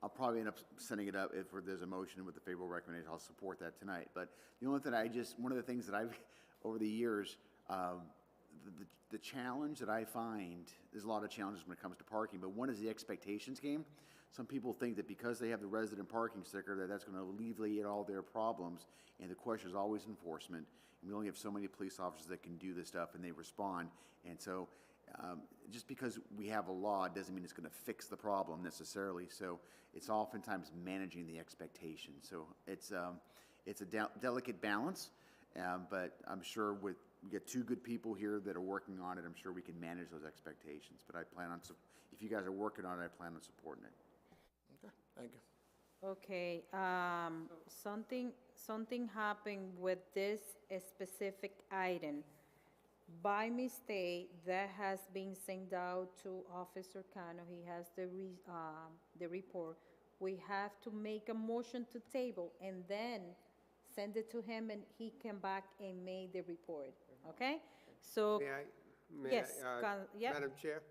I'll probably end up sending it up if there's a motion with the favorable recommendation. I'll support that tonight. But the only thing one of the things that I've, over the years, the challenge that I find, there's a lot of challenges when it comes to parking, but one is the expectations game. Some people think that because they have the resident parking sticker, that's going to alleviate all their problems, and the question is always enforcement. And we only have so many police officers that can do this stuff, and they respond. And so just because we have a law doesn't mean it's going to fix the problem necessarily. So it's oftentimes managing the expectations. So it's a delicate balance, but I'm sure we get two good people here that are working on it. I'm sure we can manage those expectations. But I plan on, if you guys are working on it, I plan on supporting it. Okay, thank you. Okay, something happened with this specific item. By mistake, that has been sent out to Officer Cano. He has the report. We have to make a motion to table and then send it to him, and he come back and make the report, okay? So, yes, yeah. Madam Chair?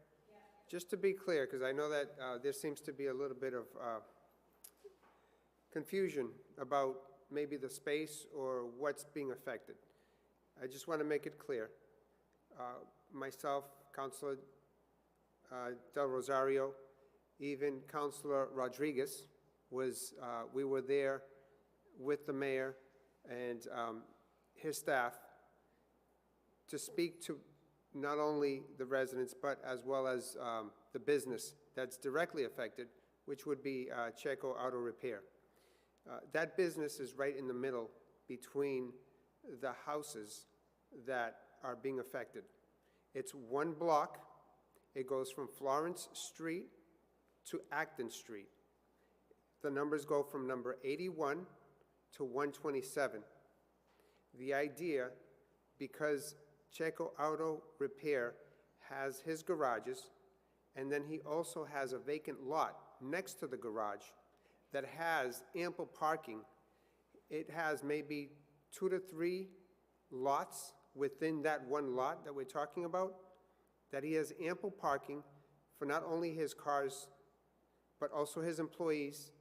Just to be clear, because I know that there seems to be a little bit of confusion about maybe the space or what's being affected. I just want to make it clear. Myself, Councilor Del Rosario, even Councilor Rodriguez we were there with the mayor and his staff to speak to not only the residents, but as well as the business that's directly affected, which would be Checo Auto Repair. That business is right in the middle between the houses that are being affected. It's one block. It goes from Florence Street to Acton Street. The numbers go from number 81 to 127. The idea, because Checo Auto Repair has his garages, and then he also has a vacant lot next to the garage that has ample parking. It has maybe 2 to 3 lots within that one lot that we're talking about, that he has ample parking for not only his cars, but also his employees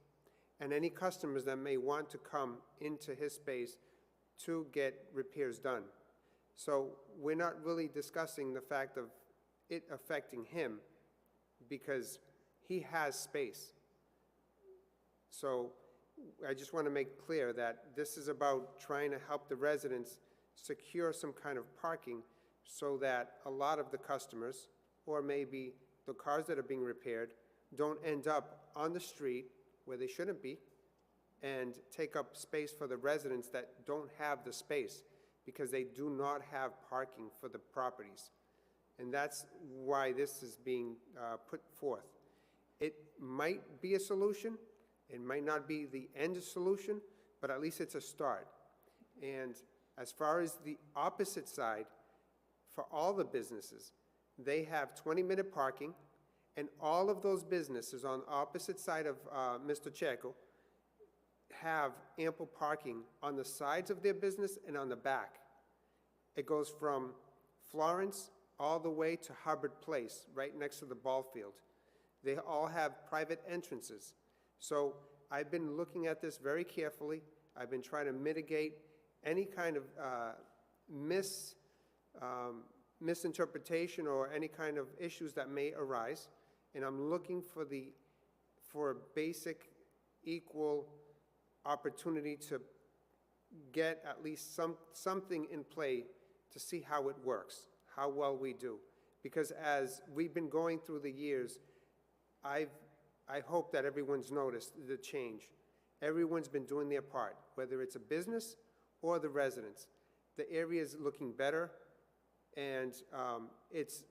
and any customers that may want to come into his space to get repairs done. So we're not really discussing the fact of it affecting him because he has space. So I just want to make clear that this is about trying to help the residents secure some kind of parking so that a lot of the customers, or maybe the cars that are being repaired, don't end up on the street where they shouldn't be and take up space for the residents that don't have the space because they do not have parking for the properties. And that's why this is being put forth. It might be a solution, it might not be the end solution, but at least it's a start. And as far as the opposite side, for all the businesses, they have 20-minute parking, and all of those businesses on the opposite side of Mr. Checo have ample parking on the sides of their business and on the back. It goes from Florence all the way to Hubbard Place, right next to the ball field. They all have private entrances. So I've been looking at this very carefully. I've been trying to mitigate any kind of misinterpretation or any kind of issues that may arise. And I'm looking for a basic, equal opportunity to get at least something in play to see how it works, how well we do. Because as we've been going through the years, I hope that everyone's noticed the change. Everyone's been doing their part, whether it's a business or the residents. The area is looking better, and it's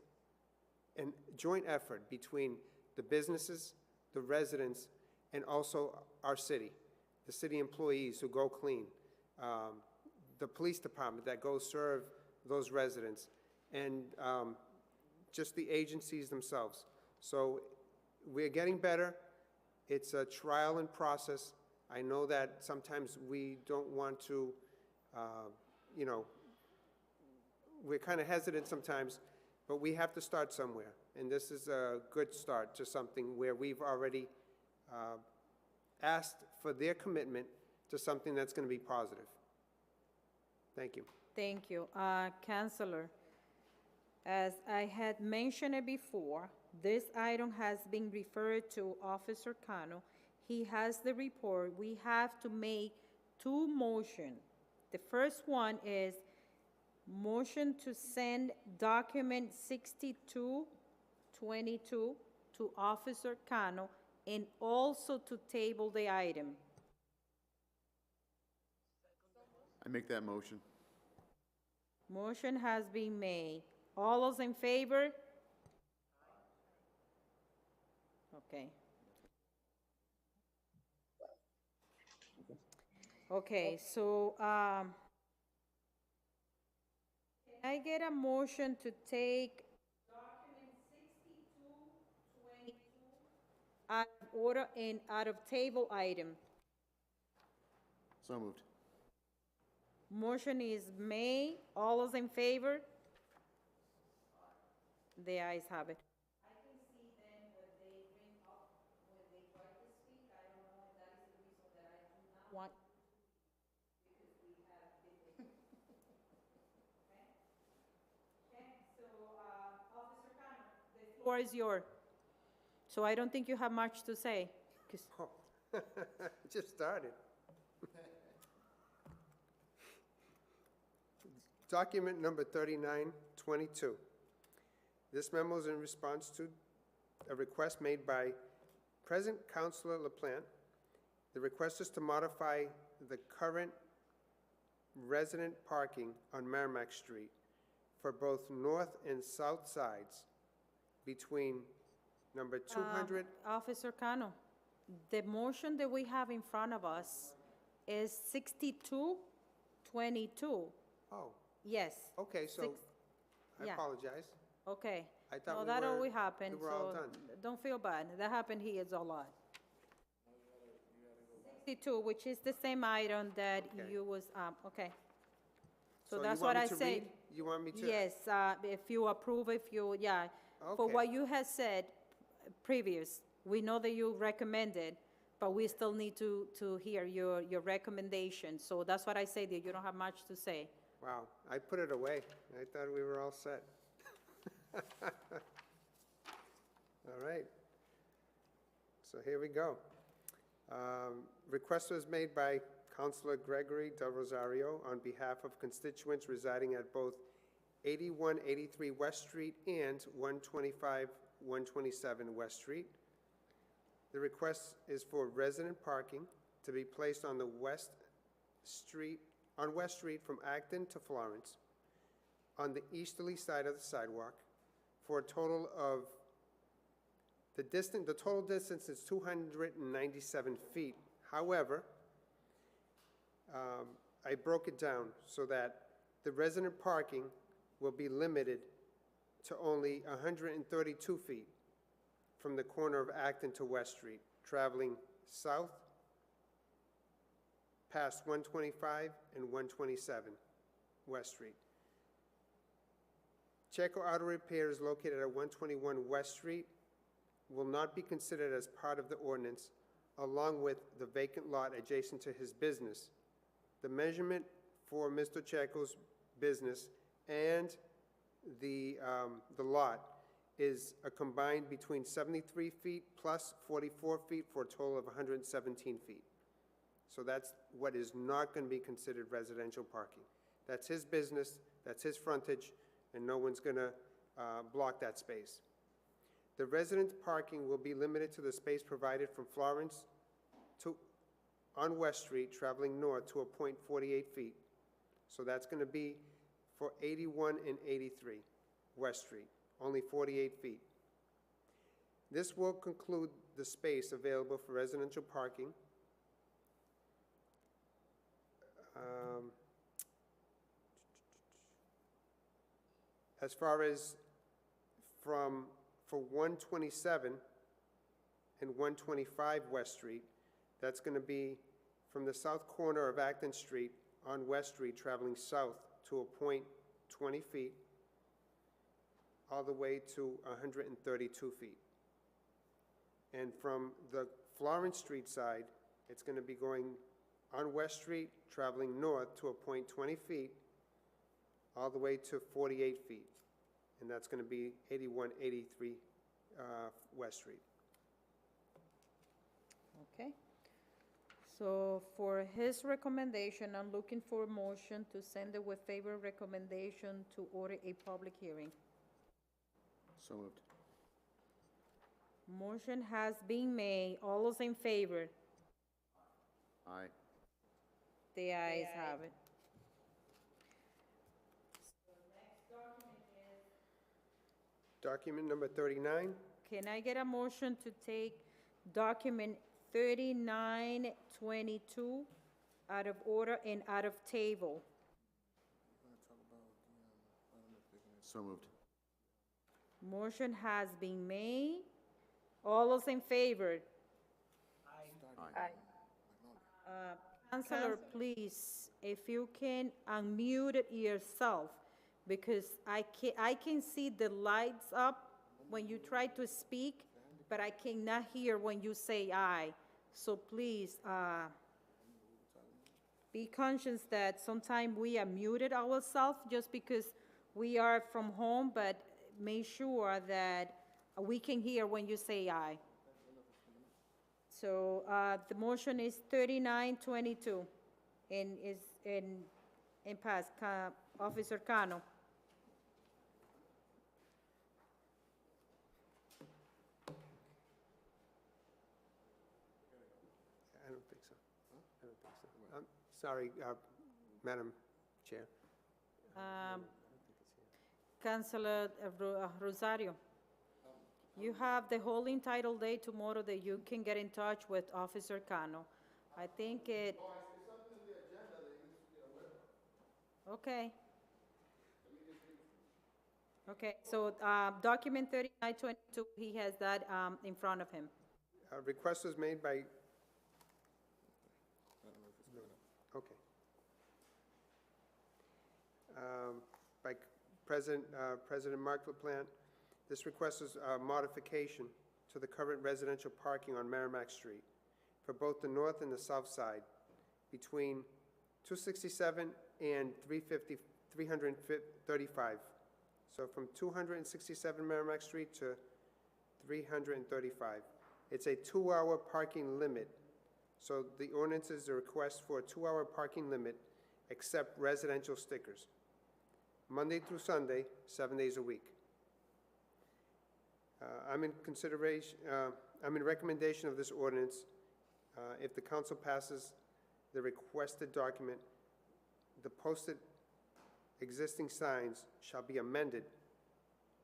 a joint effort between the businesses, the residents, and also our city, the city employees who go clean, the police department that goes serve those residents, and just the agencies themselves. So we're getting better. It's a trial and process. I know that sometimes we don't want to, we're kind of hesitant sometimes, but we have to start somewhere. And this is a good start to something where we've already asked for their commitment to something that's going to be positive. Thank you. Thank you. Councilor, as I had mentioned it before, this item has been referred to Officer Cano. He has the report. We have to make two motions. The first one is motion to send document 6222 to Officer Cano and also to table the item. I make that motion. Motion has been made. All those in favor? Okay. Okay, so, can I get a motion to take document 6222 out of order and out of table item? So moved. Motion is made. All those in favor? The ayes have it. I can see then what they bring up when they try to speak. I don't know if that is the reason that I do not want to speak, because we have different. Okay? Okay, so, Officer Cano, the floor is yours. So I don't think you have much to say, 'cause Oh, just started. Document number 3922. This memo is in response to a request made by present Councilor LaPlante. The request is to modify the current resident parking on Merrimack Street for both north and south sides between number 200. Officer Cano, the motion that we have in front of us is 6222. Oh, Yes. okay, so I yeah. apologize. Okay. I thought No, we that were- always happened, we were all so done. don't feel bad. That happened here a lot. 62, which is the same item that Okay. you was, okay. So you that's want what me I to said. read? You want me to? Yes, if you approve, yeah. For Okay. what you had said previous, we know that you recommended, but we still need to hear your recommendation. So that's what I say, that you don't have much to say. Wow, I put it away. I thought we were all set. All right. So here we go. Request was made by Councilor Gregory Del Rosario on behalf of constituents residing at both 8183 West Street and 125, 127 West Street. The request is for resident parking to be placed on the West Street from Acton to Florence on the easterly side of the sidewalk for a total of, the total distance is 297 feet. However, I broke it down so that the resident parking will be limited to only 132 feet from the corner of Acton to West Street, traveling south past 125 and 127 West Street. Checo Auto Repair is located at 121 West Street, will not be considered as part of the ordinance, along with the vacant lot adjacent to his business. The measurement for Mr. Checo's business and the lot is a combined between 73 feet plus 44 feet for a total of 117 feet. So that's what is not going to be considered residential parking. That's his business, that's his frontage, and no one's going to block that space. The resident parking will be limited to the space provided from Florence on West Street, traveling north to a point 48 feet. So that's going to be for 81 and 83 West Street, only 48 feet. This will conclude the space available for residential parking. As far as for 127 and 125 West Street, that's going to be from the south corner of Acton Street on West Street, traveling south to a point 20 feet, all the way to 132 feet. And from the Florence Street side, it's going to be going on West Street, traveling north to a point 20 feet, all the way to 48 feet. And that's going to be 8183 West Street. Okay. So for his recommendation, I'm looking for a motion to send it with favor recommendation to order a public hearing. So moved. Motion has been made. All those in favor? Aye. The ayes have it. Document number 39. Can I get a motion to take document 3922 out of order and out of table? So moved. Motion has been made. All those in favor? Aye. Councilor, please, if you can unmute yourself, because I can see the lights up when you try to speak, but I cannot hear when you say aye. So please, be conscious that sometimes we are muted ourselves just because we are from home, but make sure that we can hear when you say aye. So the motion is 3922 and is in pass. Officer Cano. I don't think so. I don't think so. I'm sorry, Madam Chair. Councilor Rosario, you have the whole entitled day tomorrow that you can get in touch with Officer Cano. I think it. Okay. Okay, so document 3922, he has that in front of him. Request was made by. Okay. By President Mark LaPlante. This request is a modification to the current residential parking on Merrimack Street for both the north and the south side between 267 and 335. So from 267 Merrimack Street to 335. It's a 2-hour parking limit So the ordinance is a request for a 2-hour parking limit, except residential stickers, Monday through Sunday, 7 days a week. I'm in recommendation of this ordinance. If the council passes the requested document, the posted existing signs shall be amended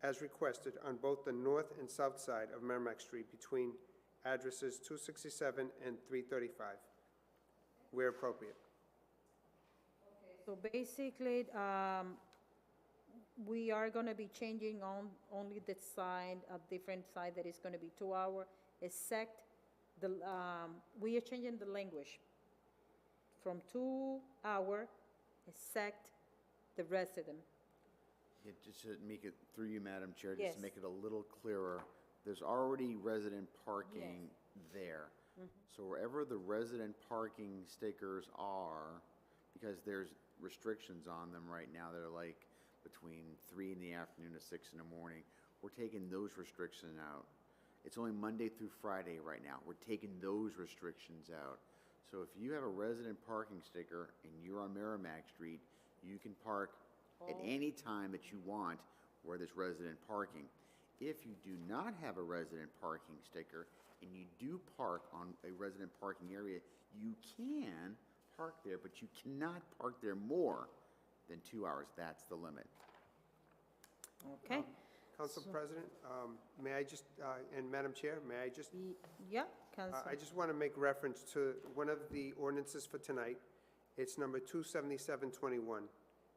as requested on both the north and south side of Merrimack Street between addresses 267 and 335, where appropriate. So basically, we are gonna be changing only the sign, a different sign that is gonna be 2-hour, except the, we are changing the language from 2-hour, except the resident. Yeah, just to make it, through you, Madam Chair, just Yes. to make it a little clearer, there's already resident parking there. So wherever the resident parking stickers are, because there's restrictions on them right now that are like between 3 in the afternoon to 6 in the morning, we're taking those restrictions out. It's only Monday through Friday right now. We're taking those restrictions out. So if you have a resident parking sticker and you're on Merrimack Street, you can park at any time that you want where there's resident parking. If you do not have a resident parking sticker and you do park on a resident parking area, you can park there, but you cannot park there more than 2 hours. That's the limit. Okay? Council President, may I just, and Madam Chair, may I just, Yeah, Council. I just want to make reference to one of the ordinances for tonight. It's number 27721,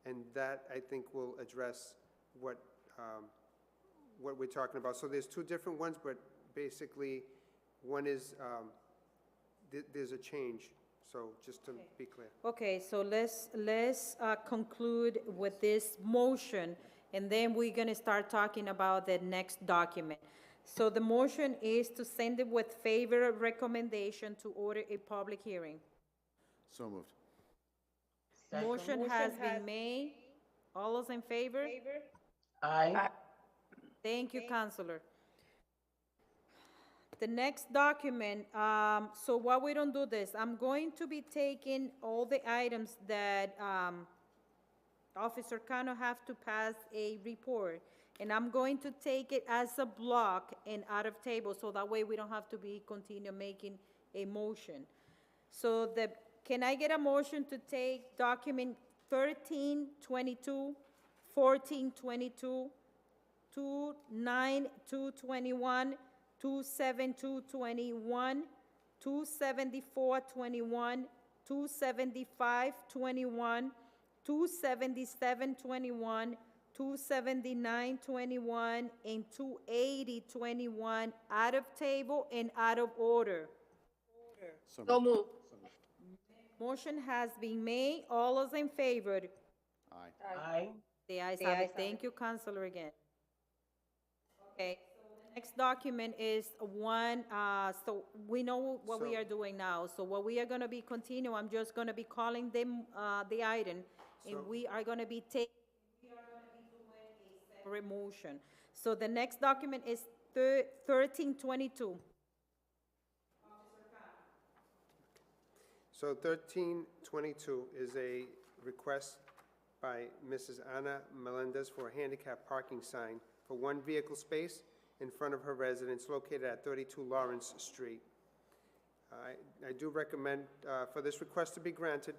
and that, I think, will address what we're talking about. So there's two different ones, but basically, one is, there's a change, so just to be clear. Okay, so let's conclude with this motion, and then we're gonna start talking about the next document. So the motion is to send it with favorable recommendation to order a public hearing. So moved. Motion has been made. All those in favor? Aye. Thank you, Counselor. The next document, so while we don't do this, I'm going to be taking all the items that Officer Cano have to pass a report, and I'm going to take it as a block and out of table, so that way we don't have to be continue making a motion. So can I get a motion to take document 1322, 1422, 29221, 27221, 27421, 27521, 27721, 27921, and 28021 out of table and out of order. So move. Motion has been made. All those in favor? Aye. Aye. The ayes have it. Thank you, Counselor, again. Okay, so the next document is one, so we know what we are doing now. So what we are gonna be continue, I'm just gonna be calling them, the item, and we are gonna be doing a separate motion. So the next document is 1322. So 1322 is a request by Mrs. Ana Melendez for a handicap parking sign for one vehicle space in front of her residence located at 32 Lawrence Street. I do recommend for this request to be granted.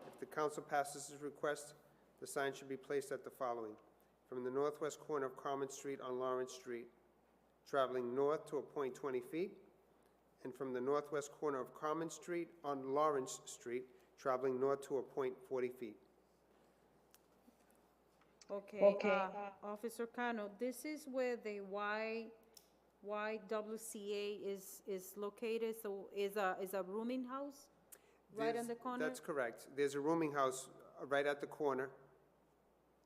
If the council passes this request, the sign should be placed at the following: from the northwest corner of Carmen Street on Lawrence Street, traveling north to a point 20 feet, and from the northwest corner of Carmen Street on Lawrence Street, traveling north to a point 40 feet. Okay, Officer Cano, this is where the YWCA is located, so is a rooming house right on the corner? That's correct. There's a rooming house right at the corner.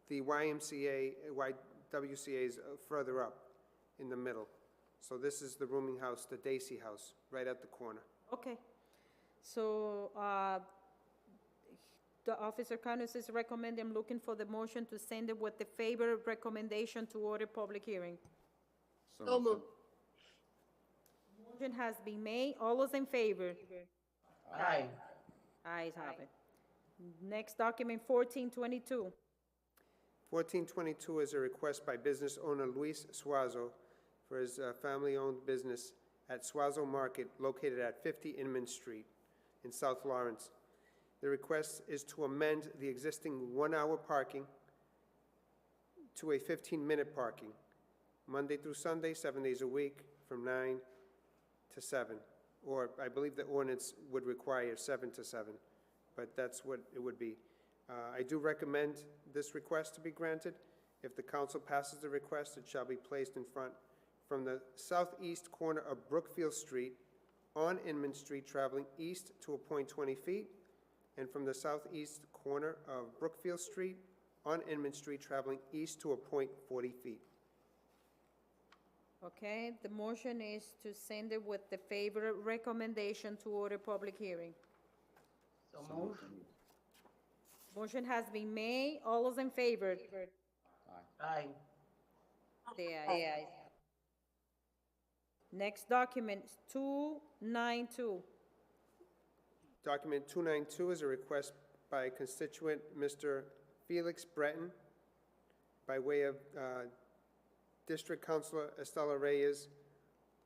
The YWCA is further up in the middle. So this is the rooming house, the Dacey House, right at the corner. Okay, so, the Officer Canos is recommending, I'm looking for the motion to send it with the favorable recommendation to order public hearing. So move. Motion has been made. All those in favor? Aye. Ayes have it. Next document, 1422. 1422 is a request by business owner Luis Suazo for his family-owned business at Suazo Market located at 50 Inman Street in South Lawrence. The request is to amend the existing one-hour parking to a 15-minute parking, Monday through Sunday, 7 days a week, from 9 to 7. Or I believe the ordinance would require 7 to 7, but that's what it would be. I do recommend this request to be granted. If the council passes the request, it shall be placed in front from the southeast corner of Brookfield Street on Inman Street, traveling east to a point 20 feet, and from the southeast corner of Brookfield Street on Inman Street, traveling east to a point 40 feet. Okay, the motion is to send it with the favorite recommendation to order public hearing. So move. Motion has been made. All those in favor? Aye. The ayes. Next document, 292. Document 292 is a request by constituent Mr. Felix Breton by way of District Councilor Estela Reyes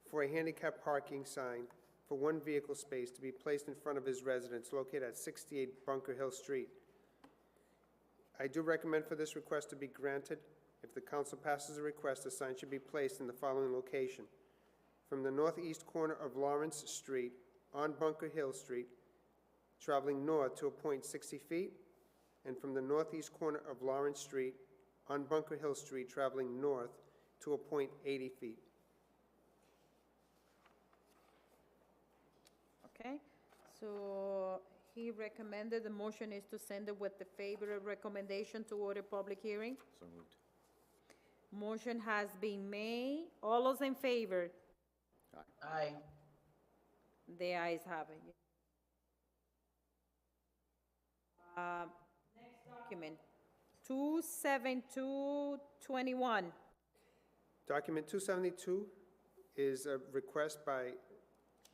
for a handicap parking sign for one vehicle space to be placed in front of his residence located at 68 Bunker Hill Street. I do recommend for this request to be granted. If the council passes the request, the sign should be placed in the following location: from the northeast corner of Lawrence Street on Bunker Hill Street, traveling north to a point 60 feet, and from the northeast corner of Lawrence Street on Bunker Hill Street, traveling north to a point 80 feet. Okay, so he recommended, the motion is to send it with the favorite recommendation to order public hearing. So moved. Motion has been made. All those in favor? Aye. The ayes have it. Next document, 27221. Document 272 is a request by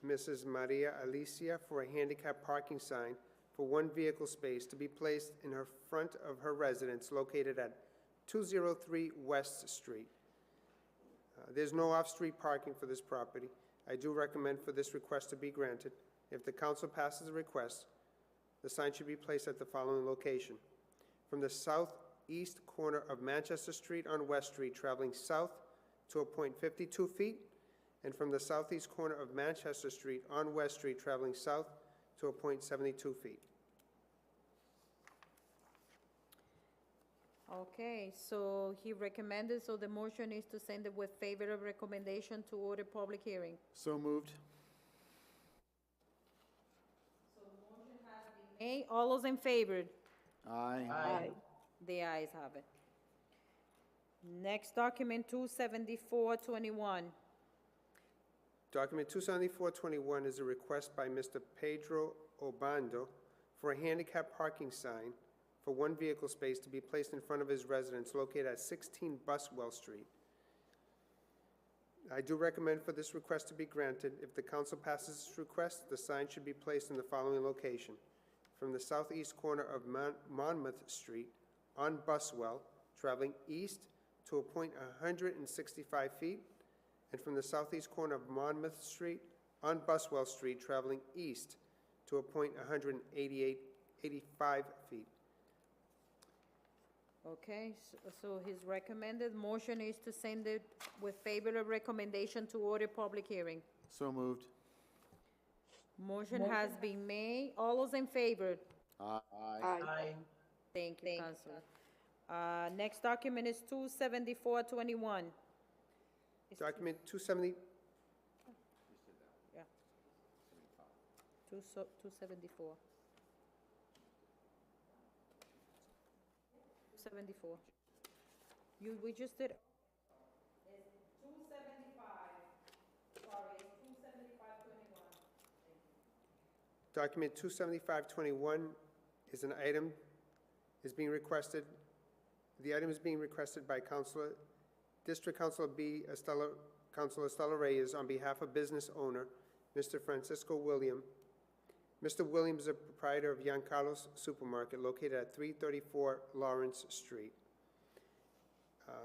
Mrs. Maria Alicia for a handicap parking sign for one vehicle space to be placed in her front of her residence located at 203 West Street. There's no off-street parking for this property. I do recommend for this request to be granted. If the council passes the request, the sign should be placed at the following location: from the southeast corner of Manchester Street on West Street, traveling south to a point 52 feet, and from the southeast corner of Manchester Street on West Street, traveling south to a point 72 feet. Okay, so he recommended, so the motion is to send it with favorable recommendation to order public hearing. So moved. Okay, all those in favor? Aye. Aye. The ayes have it. Next document, 27421. Document 27421 is a request by Mr. Pedro Obando for a handicap parking sign for one vehicle space to be placed in front of his residence located at 16 Buswell Street. I do recommend for this request to be granted. If the council passes this request, the sign should be placed in the following location: from the southeast corner of Monmouth Street on Buswell, traveling east to a point 165 feet, and from the southeast corner of Monmouth Street on Buswell Street, traveling east to a point 85 feet. Okay, so his recommended motion is to send it with favorable recommendation to order public hearing. So moved. Motion has been made. All those in favor? Aye. Aye. Thank you, Councilor. Next document is 27421. Document 270, Yeah. 274. 274. We just did. It's 275. Sorry, it's 27521. document 27521 is an item, is being requested. The item is being requested by District Councilor B. Councilor Estela Reyes on behalf of business owner, Mr. Francisco William, Mr. Williams is the proprietor of Giancarlo's Supermarket located at 334 Lawrence Street.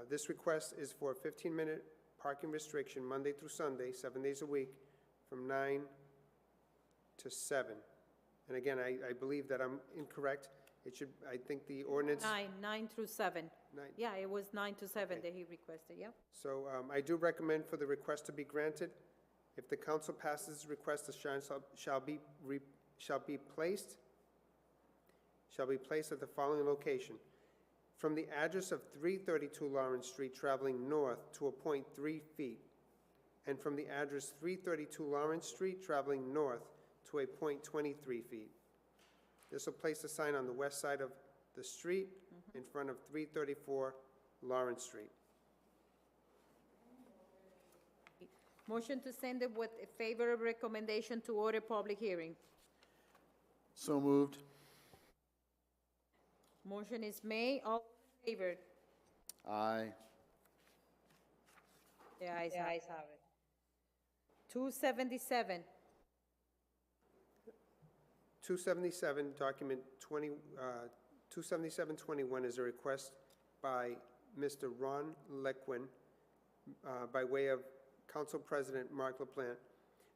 This request is for a 15-minute parking restriction Monday through Sunday, 7 days a week, from 9 to 7. And again, I believe that I'm incorrect. It should, I think the ordinance. 9 through 7. 9. Yeah, it was 9 to 7 Okay. that he requested, yeah. So I do recommend for the request to be granted. If the council passes the request, the sign shall be placed at the following location. From the address of 332 Lawrence Street traveling north to a point 3 feet, and from the address 332 Lawrence Street traveling north to a point 23 feet. This will place the sign on the west side of the street in front of 334 Lawrence Street. Motion to send it with a favorable recommendation to order public hearing. So moved. Motion is made. All in favor? Aye. The ayes have it. 277. 277, document 27721 is a request by Mr. Ron Lequin by way of Council President Mark LaPlante.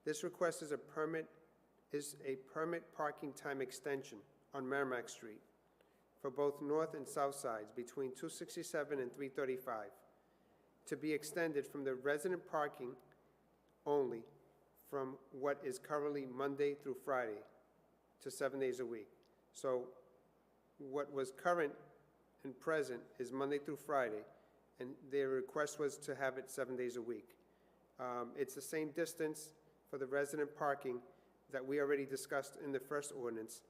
This request is a permit parking time extension on Merrimack Street for both north and south sides between 267 and 335 to be extended from the resident parking only from what is currently Monday through Friday to 7 days a week. So what was current and present is Monday through Friday, and their request was to have it 7 days a week. It's the same distance for the resident parking that we already discussed in the first ordinance.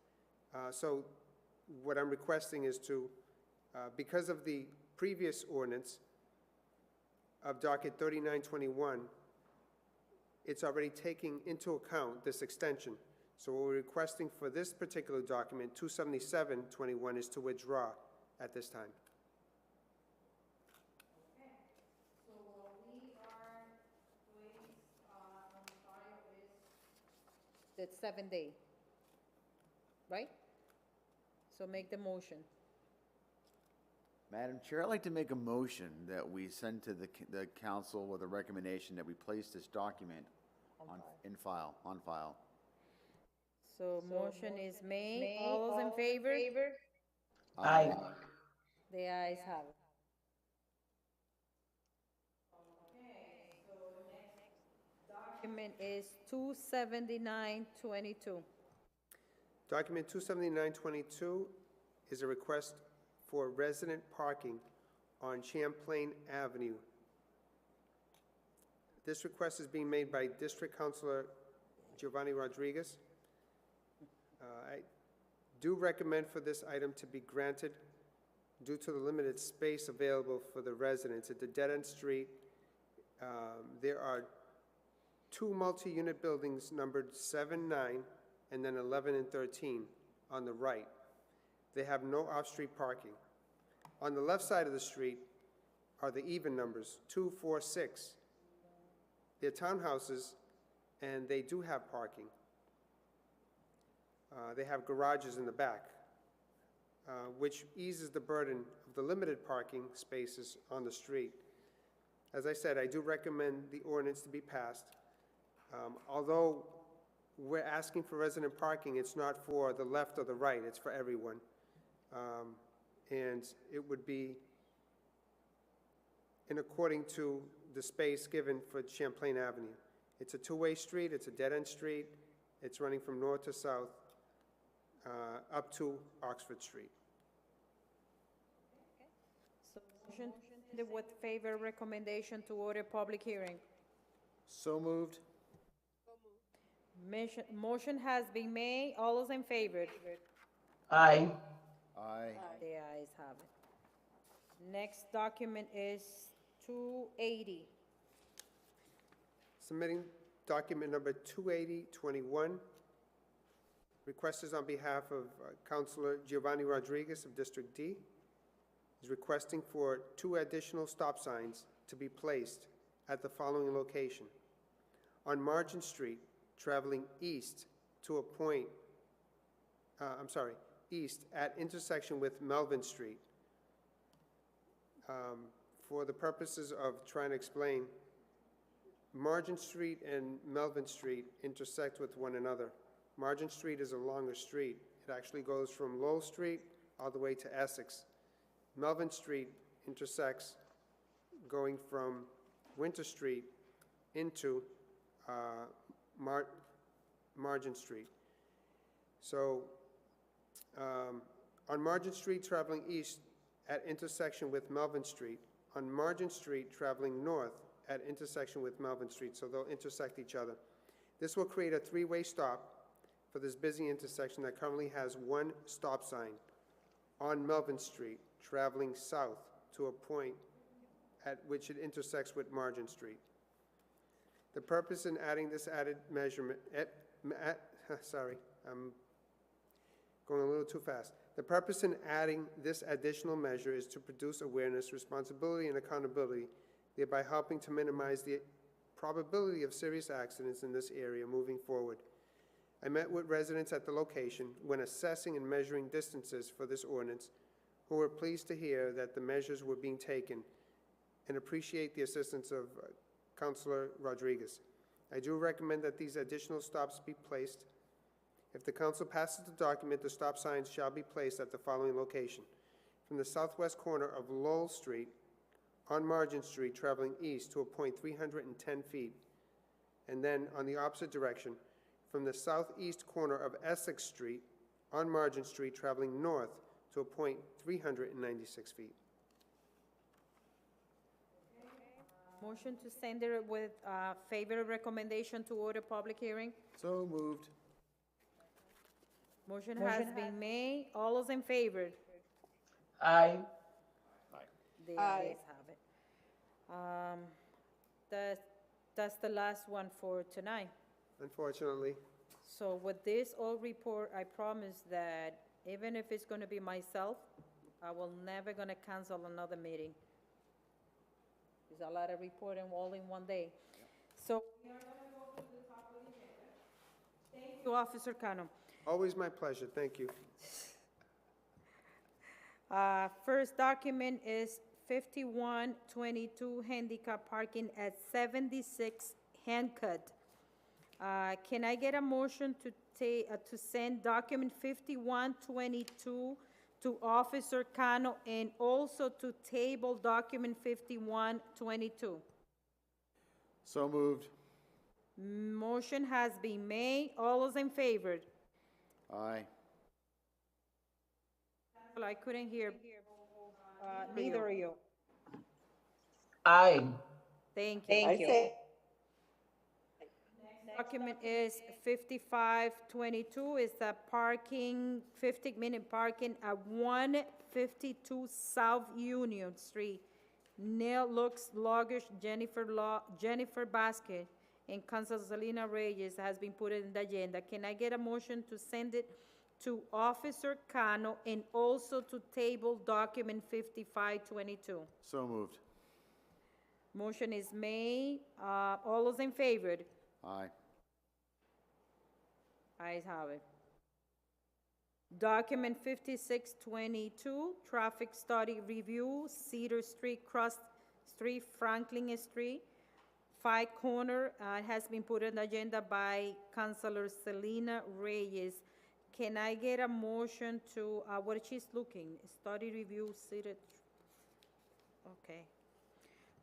So what I'm requesting is to, because of the previous ordinance of docket 3921, it's already taking into account this extension. So what we're requesting for this particular document, 27721, is to withdraw at this time. Okay, so what we are waiting on file is the 7-day, right? So make the motion. Madam Chair, I'd like to make a motion that we send to the council with a recommendation that we place this document on file. So motion is made. All those in favor? Aye. The ayes have it. Okay, so next document is 27922. Document 27922 is a request for resident parking on Champlain Avenue. This request is being made by District Councilor Giovanni Rodriguez. I do recommend for this item to be granted due to the limited space available for the residents. At the dead-end street, there are two multi-unit buildings numbered 7, 9, and then 11 and 13 on the right. They have no off-street parking. On the left side of the street are the even numbers, 2, 4, 6. They're townhouses, and they do have parking. They have garages in the back, which eases the burden of the limited parking spaces on the street. As I said, I do recommend the ordinance to be passed. Although we're asking for resident parking, it's not for the left or the right, it's for everyone. And it would be in according to the space given for Champlain Avenue. It's a two-way street, it's a dead-end street, it's running from north to south, up to Oxford Street. So motion with favor recommendation to order public hearing. So moved. Motion has been made. All those in favor? Aye. Aye. The ayes have it. Next document is 280. Submitting document number 28021. Request is on behalf of Councilor Giovanni Rodriguez of District D. He's requesting for 2 additional stop signs to be placed at the following location. On Margin Street, traveling east to a point east at intersection with Melvin Street. For the purposes of trying to explain, Margin Street and Melvin Street intersect with one another. Margin Street is a longer street. It actually goes from Lowell Street all the way to Essex. Melvin Street intersects going from Winter Street into Margin Street. So on Margin Street traveling east at intersection with Melvin Street, on Margin Street traveling north at intersection with Melvin Street, so they'll intersect each other. This will create a three-way stop for this busy intersection that currently has one stop sign on Melvin Street traveling south to a point at which it intersects with Margin Street. The purpose in adding this added measurement, sorry, I'm going a little too fast. The purpose in adding this additional measure is to produce awareness, responsibility, and accountability, thereby helping to minimize the probability of serious accidents in this area moving forward. I met with residents at the location when assessing and measuring distances for this ordinance, who were pleased to hear that the measures were being taken and appreciate the assistance of Councilor Rodriguez. I do recommend that these additional stops be placed. If the council passes the document, the stop signs shall be placed at the following location: from the southwest corner of Lowell Street on Margin Street traveling east to a point 310 feet, and then on the opposite direction from the southeast corner of Essex Street on Margin Street traveling north to a point 396 feet. Motion to send it with favorable recommendation to order public hearing. So moved. Motion has been made. All those in favor? Aye. The Aye. ayes have it. That's the last one for tonight. Unfortunately, So with this old report, I promise that even if it's gonna be myself, I will never gonna cancel another meeting. There's a lot of reporting all in one day. So we are gonna go to the top of the agenda. Thank you, Officer Cano. always my pleasure. Thank you. First document is 5122 handicap parking at 76 Handcut. Can I get a motion to send document 5122 to Officer Cano and also to table document 5122? So moved. Motion has been made. All those in favor? Aye. Well, I couldn't hear neither of you. Aye. Thank you. I say Document is 5522, is the parking, 50-minute parking at 152 South Union Street. Neil Lux, Logish, Jennifer Basket, and Council Selena Reyes has been put in the agenda. Can I get a motion to send it to Officer Cano and also to table document 5522? So moved. Motion is made. All those in favor? Aye. Ayes have it. Document 5622, traffic study review, Cedar Street, Cross Street, Franklin Street, 5 corner, has been put on the agenda by Councilor Selena Reyes. Can I get a motion to, what she's looking, study review, Cedar, okay.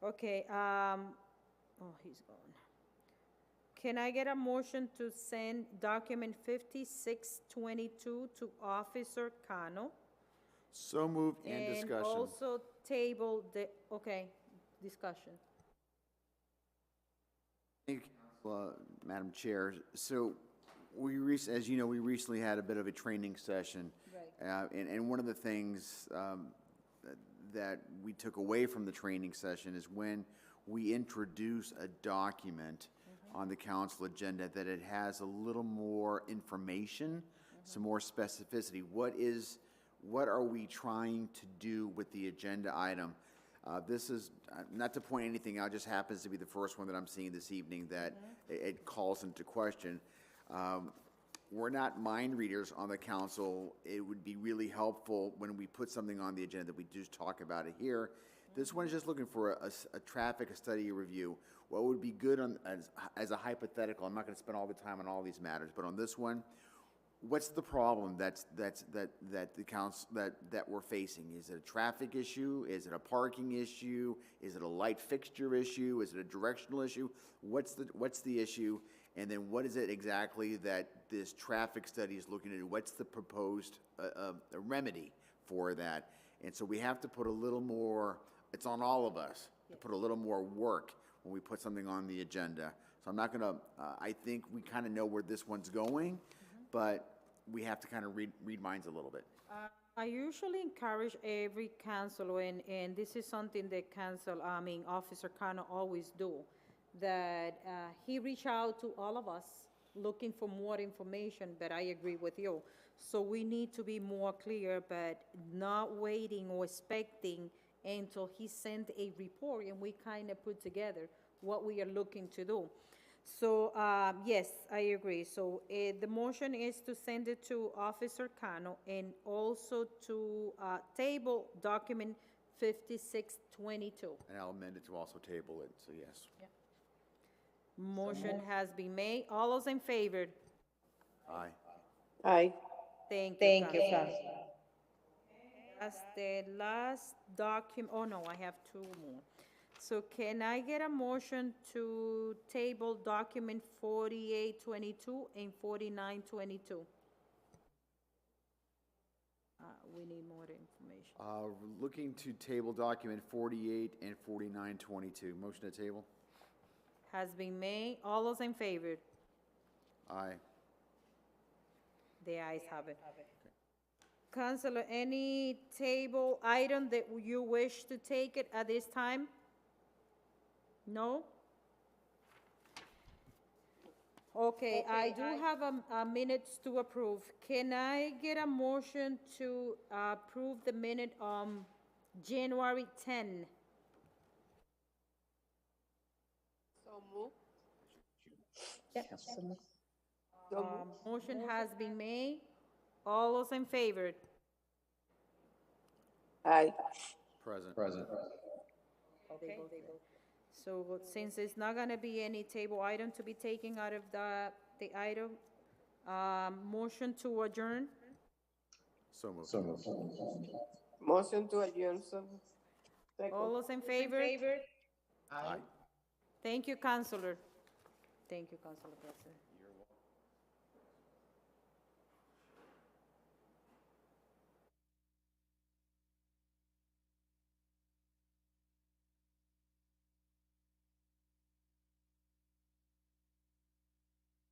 Okay, oh, he's gone. Can I get a motion to send document 5622 to Officer Cano? So moved and discussion. And also table the, okay, discussion. Thank you, Madam Chair. So as you know, we recently had a bit of a training session. Right. And one of the things that we took away from the training session is when we introduce a document on the council agenda, that it has a little more information, some more specificity. What are we trying to do with the agenda item? This is, not to point anything out, just happens to be the first one that I'm seeing this evening that it calls into question. we're not mind readers on the council. It would be really helpful when we put something on the agenda that we just talk about it here. This one is just looking for a traffic study review. What would be good as a hypothetical, I'm not gonna spend all the time on all these matters, but on this one, what's the problem that the council, that we're facing? Is it a traffic issue? Is it a parking issue? Is it a light fixture issue? Is it a directional issue? What's the issue? And then what is it exactly that this traffic study is looking at? What's the proposed remedy for that? And so we have to put a little more, it's on all of us to put a little more work when we put something on the agenda. So I'm not gonna, I think we kind of know where this one's going, but we have to kind of read minds a little bit. I usually encourage every councilor, and this is something that Officer Cano always do, that he reach out to all of us looking for more information, but I agree with you. So we need to be more clear, but not waiting or expecting until he sent a report and we kind of put together what we are looking to do. So, yes, I agree. So the motion is to send it to Officer Cano and also to table document 5622. And I'll amend it to also table it, so yes. Motion has been made. All those in favor? Aye. Aye. Thank you, Councilor. That's the last document, oh no, I have two more. So can I get a motion to table document 4822 and 4922? We need more information. Looking to table document 48 and 4922. Motion to table? Has been made. All those in favor? Aye. The ayes have it. Councilor, any table item that you wish to take it at this time? No? Okay, I do have a minutes to approve. Can I get a motion to approve the minute January 10? So move. Motion has been made. All those in favor? Aye. Present. Okay. So since it's not gonna be any table item to be taken out of the item, motion to adjourn? So moved. Motion to adjourn, so. Second. All those in favor? Aye. Thank you, Councilor. Thank you, Councilor President.